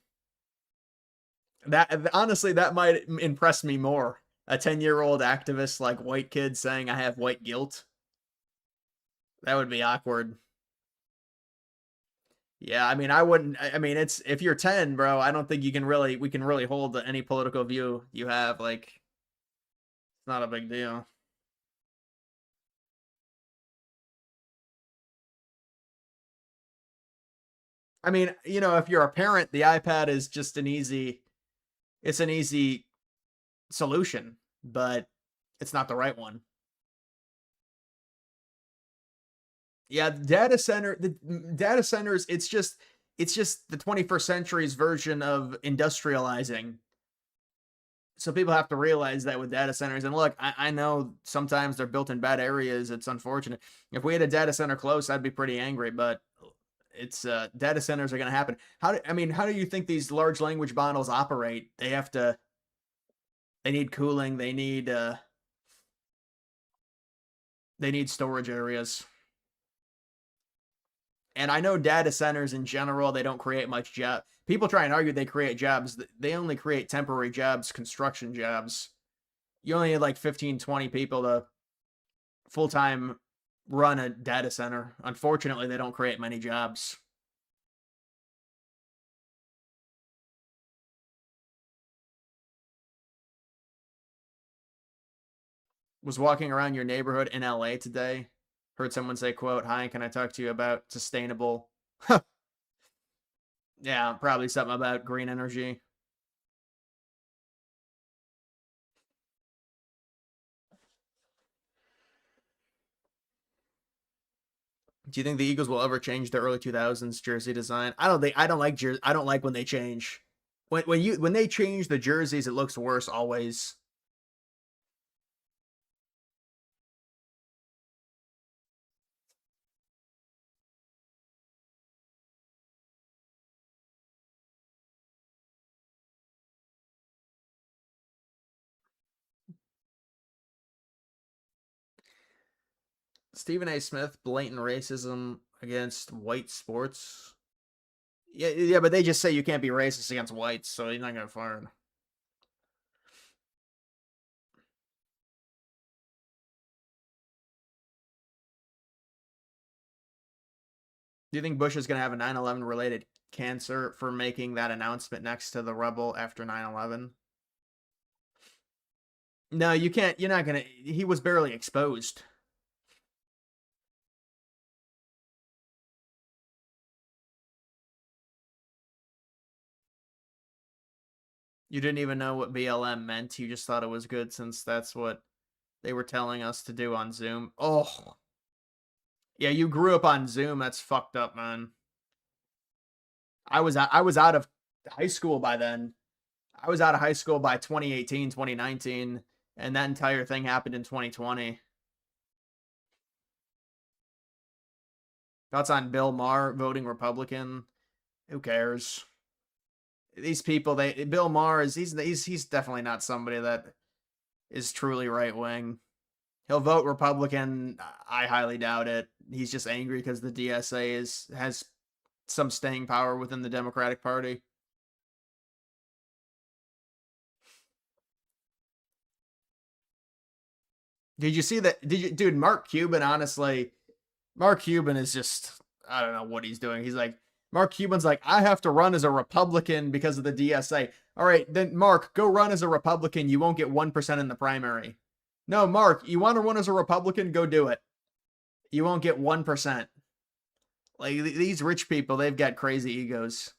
that honestly, that might impress me more. A 10-year-old activist like white kid saying I have white guilt. That would be awkward. Yeah, I mean, I wouldn't. I mean, it's if you're 10, bro. I don't think we can really hold any political view you have. Like, it's not a big deal. I mean, if you're a parent, the iPad is just it's an easy solution, but it's not the right one. Yeah, the data centers, it's just the 21st century's version of industrializing. So people have to realize that with data centers. And look, I know sometimes they're built in bad areas. It's unfortunate. If we had a data center close, I'd be pretty angry. But it's data centers are going to happen. How do you think these large language models operate? They need cooling. They need storage areas. And I know data centers in general, they don't create much job. People try and argue they create jobs. They only create temporary jobs, construction jobs. You only need like 15, 20 people to full time run a data center. Unfortunately, they don't create many jobs. Was walking around your neighborhood in LA today. Heard someone say, quote, "Hi, can I talk to you about sustainable?" Yeah, probably something about green energy. Do you think the Eagles will ever change their early 2000s jersey design? I don't like I don't like when they change. When they change the jerseys, it looks worse always. Stephen A. Smith, blatant racism against white sports. Yeah, yeah, but they just say you can't be racist against whites, so you're not gonna fire him. Do you think Bush is gonna have a 9/11 related cancer for making that announcement next to the rubble after 9/11? No, you can't. You're not gonna. He was barely exposed. You didn't even know what BLM meant. You just thought it was good since that's what they were telling us to do on Zoom. Oh, yeah, you grew up on Zoom. That's fucked up, man. I was out of high school by then. I was out of high school by 2018, 2019, and that entire thing happened in 2020. Thoughts on Bill Maher voting Republican? Who cares? These people, they Bill Maher is he's definitely not somebody that is truly right wing. He'll vote Republican. I highly doubt it. he's just angry because the DSA has some staying power within the Democratic Party. Did you see that? Dude? Mark Cuban, honestly, Mark Cuban is just, I don't know what he's doing. He's like, Mark Cuban's like, I have to run as a Republican because of the DSA. All right, then Mark, go run as a Republican. You won't get 1% in the primary. No, Mark, you want to run as a Republican? Go do it. You won't get 1%. Like these rich people, they've got crazy egos.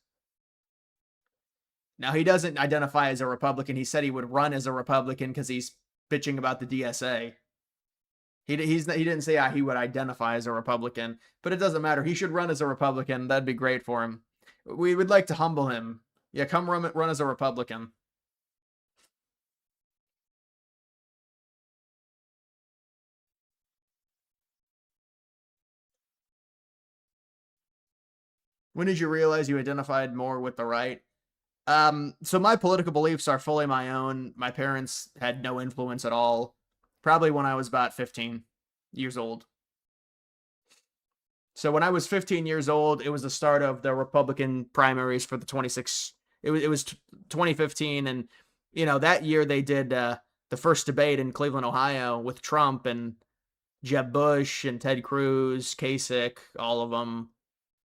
Now he doesn't identify as a Republican. He said he would run as a Republican because he's bitching about the DSA. He didn't say he would identify as a Republican, but it doesn't matter. He should run as a Republican. That'd be great for him. We would like to humble him. Yeah, come run as a Republican. When did you realize you identified more with the right? So my political beliefs are fully my own. My parents had no influence at all. Probably when I was about 15 years old. So when I was 15 years old, it was the start of the Republican primaries for the 26. It was 2015, and that year they did the first debate in Cleveland, Ohio, with Trump and Jeb Bush and Ted Cruz, Kasich, all of them.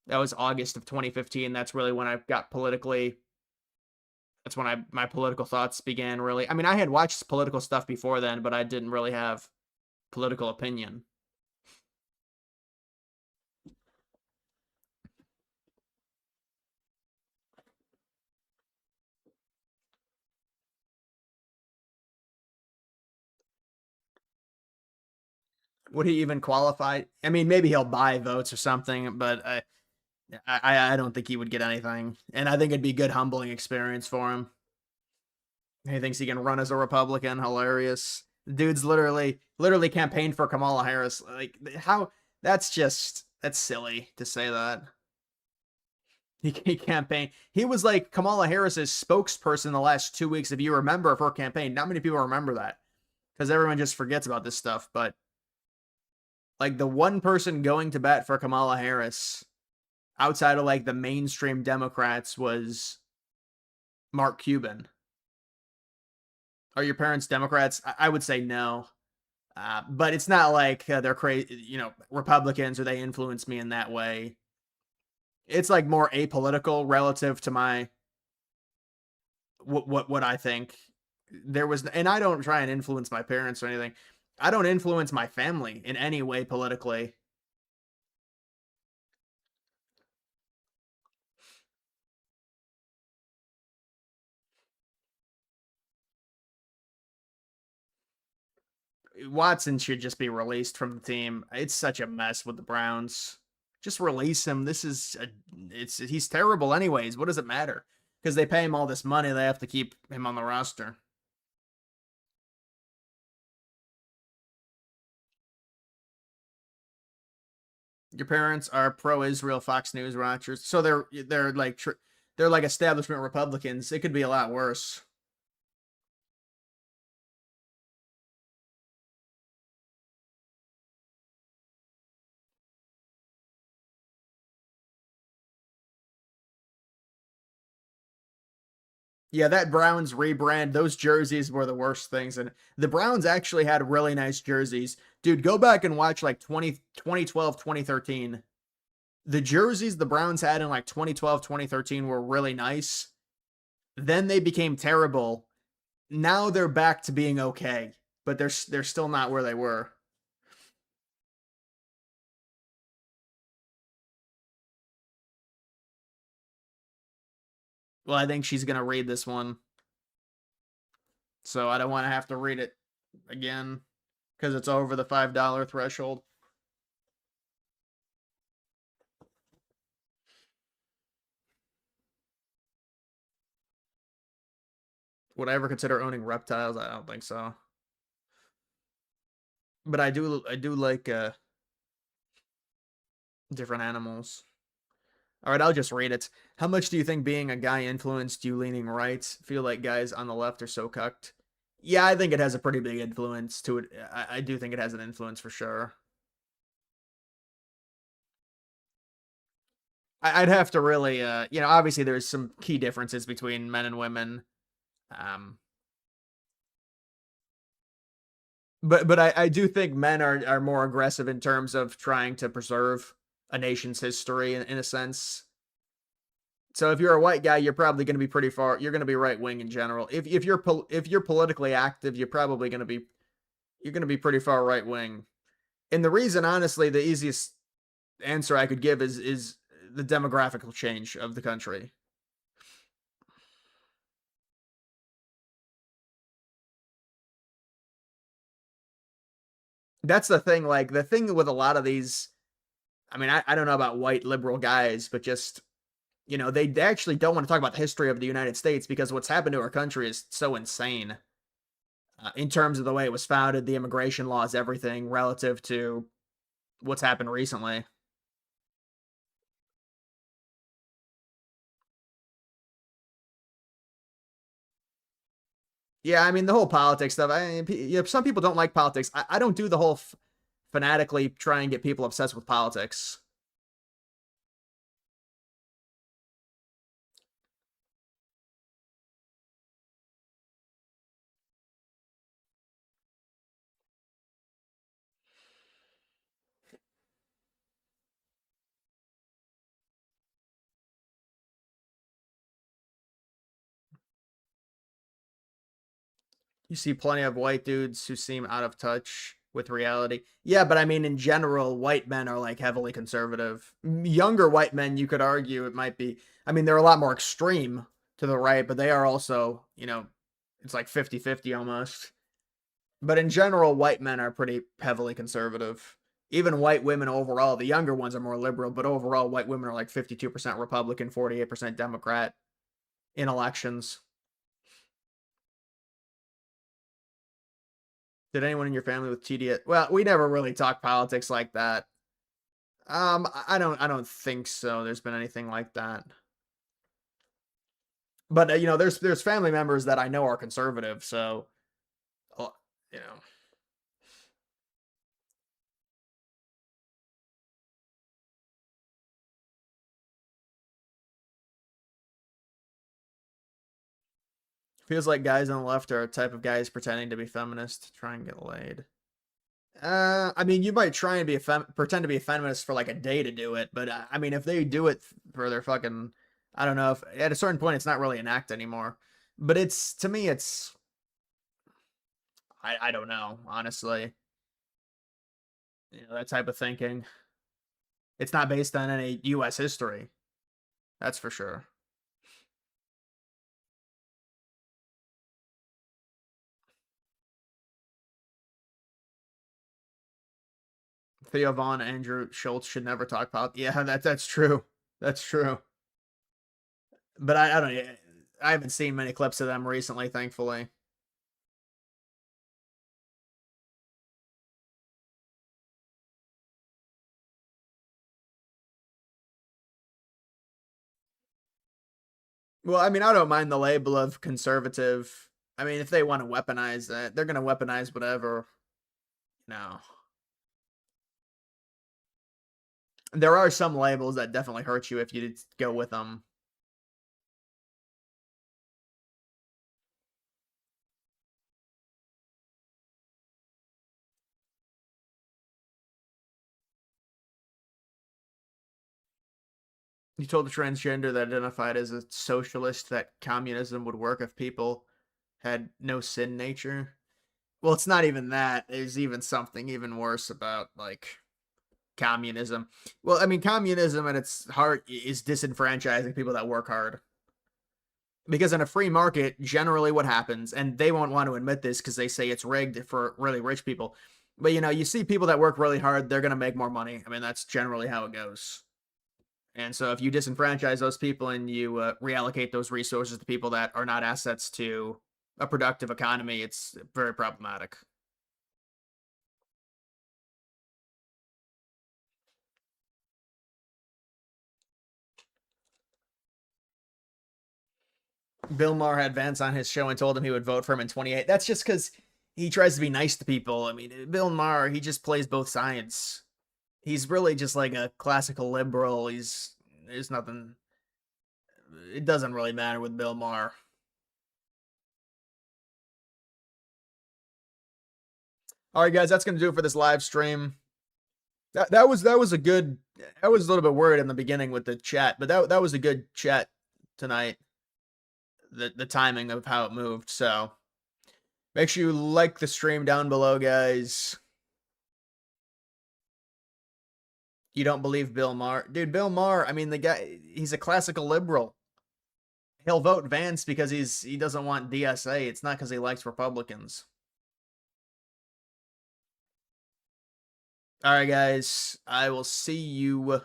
That was August of 2015. That's really when I got politically. That's when my political thoughts began. Really, I mean, I had watched political stuff before then, but I didn't really have political opinion. Would he even qualify? I mean, maybe he'll buy votes or something, but I don't think he would get anything. And I think it'd be a good humbling experience for him. He thinks he can run as a Republican. Hilarious. The dude's literally campaigned for Kamala Harris. Like how? That's silly to say that. He campaigned. He was like Kamala Harris's spokesperson the last 2 weeks. If you remember, of her campaign, not many people remember that because everyone just forgets about this stuff. But like the one person going to bat for Kamala Harris outside of like the mainstream Democrats was Mark Cuban. Are your parents Democrats? I would say no. But it's not like they're crazy, Republicans, or they influence me in that way. It's like more apolitical relative to my what I think. There was, and I don't try and influence my parents or anything. I don't influence my family in any way politically. Watson should just be released from the team. It's such a mess with the Browns. Just release him. He's terrible anyways. What does it matter? Because they pay him all this money, they have to keep him on the roster. Your parents are pro-Israel Fox News watchers, so they're like establishment Republicans. It could be a lot worse. Yeah, that Browns rebrand, those jerseys were the worst things. And the Browns actually had really nice jerseys. Dude, go back and watch like 2012, 2013. The jerseys the Browns had in like 2012, 2013 were really nice. Then they became terrible. Now they're back to being okay, but they're still not where they were. Well, I think she's gonna read this one, so I don't want to have to read it again because it's over the $5 threshold. Would I ever consider owning reptiles? I don't think so. But I do like different animals. All right, I'll just read it. How much do you think being a guy influenced you leaning right? Feel like guys on the left are so cucked. Yeah, I think it has a pretty big influence to it. I do think it has an influence for sure. I'd have to really, obviously there's some key differences between men and women. Um, but I do think men are more aggressive in terms of trying to preserve a nation's history in a sense. So if you're a white guy, you're probably going to be pretty far. You're going to be right wing in general. If you're politically active, you're going to be pretty far right wing. And the reason, honestly, the easiest answer I could give is the demographical change of the country. That's the thing. Like the thing with a lot of these, I mean, I don't know about white liberal guys, but just they actually don't want to talk about the history of the United States because what's happened to our country is so insane in terms of the way it was founded, the immigration laws, everything relative to what's happened recently. Yeah, I mean the whole politics stuff. Some people don't like politics. I don't do the whole fanatically try and get people obsessed with politics. You see plenty of white dudes who seem out of touch with reality. Yeah, but I mean, in general, white men are like heavily conservative. Younger white men, you could argue it might be. I mean, they're a lot more extreme to the right, but they are also, it's like 50-50 almost. But in general, white men are pretty heavily conservative. Even white women overall, the younger ones are more liberal, but overall, white women are like 52% Republican, 48% Democrat in elections. Did anyone in your family with TDS? Well, we never really talk politics like that. I don't think so. There's been anything like that. But there's family members that I know are conservative, so uh, you know, feels like guys on the left are a type of guys pretending to be feminist to try and get laid. I mean, you might try and pretend to be a feminist for like a day to do it, but I mean, if they do it for their fucking, I don't know if at a certain point it's not really an act anymore. But it's to me, I don't know honestly, that type of thinking. It's not based on any U.S. history, that's for sure. Theo Vaughn, Andrew Schultz should never talk about. Yeah, that's true. That's true. But I don't. I haven't seen many clips of them recently, thankfully. Well, I mean, I don't mind the label of conservative. I mean, if they want to weaponize that, they're going to weaponize whatever. No, there are some labels that definitely hurt you if you go with them. You told a transgender that identified as a socialist that communism would work if people had no sin nature. Well, it's not even that. There's even something even worse about like communism. Well, I mean, communism at its heart is disenfranchising people that work hard. Because in a free market, generally what happens, and they won't want to admit this because they say it's rigged for really rich people. But you see people that work really hard, they're going to make more money. I mean, that's generally how it goes. And so if you disenfranchise those people and you reallocate those resources to people that are not assets to a productive economy, it's very problematic. Bill Maher had Vance on his show and told him he would vote for him in 28. That's just because he tries to be nice to people. I mean, Bill Maher, he just plays both sides. He's really just like a classical liberal. He's There's nothing. It doesn't really matter with Bill Maher. All right, guys, that's gonna do it for this live stream. That was a good. I was a little bit worried in the beginning with the chat, but that was a good chat tonight. The timing of how it moved. So make sure you like the stream down below, guys. You don't believe Bill Maher, dude? Bill Maher. I mean, the guy. He's a classical liberal. He'll vote Vance because he doesn't want DSA. It's not because he likes Republicans. All right, guys. I will see you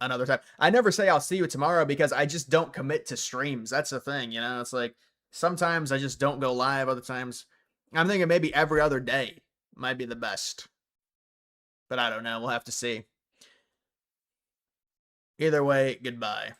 another time. I never say I'll see you tomorrow because I just don't commit to streams. That's the thing, you know? It's like sometimes I just don't go live. Other times I'm thinking maybe every other day might be the best. But I don't know. We'll have to see. Either way, goodbye.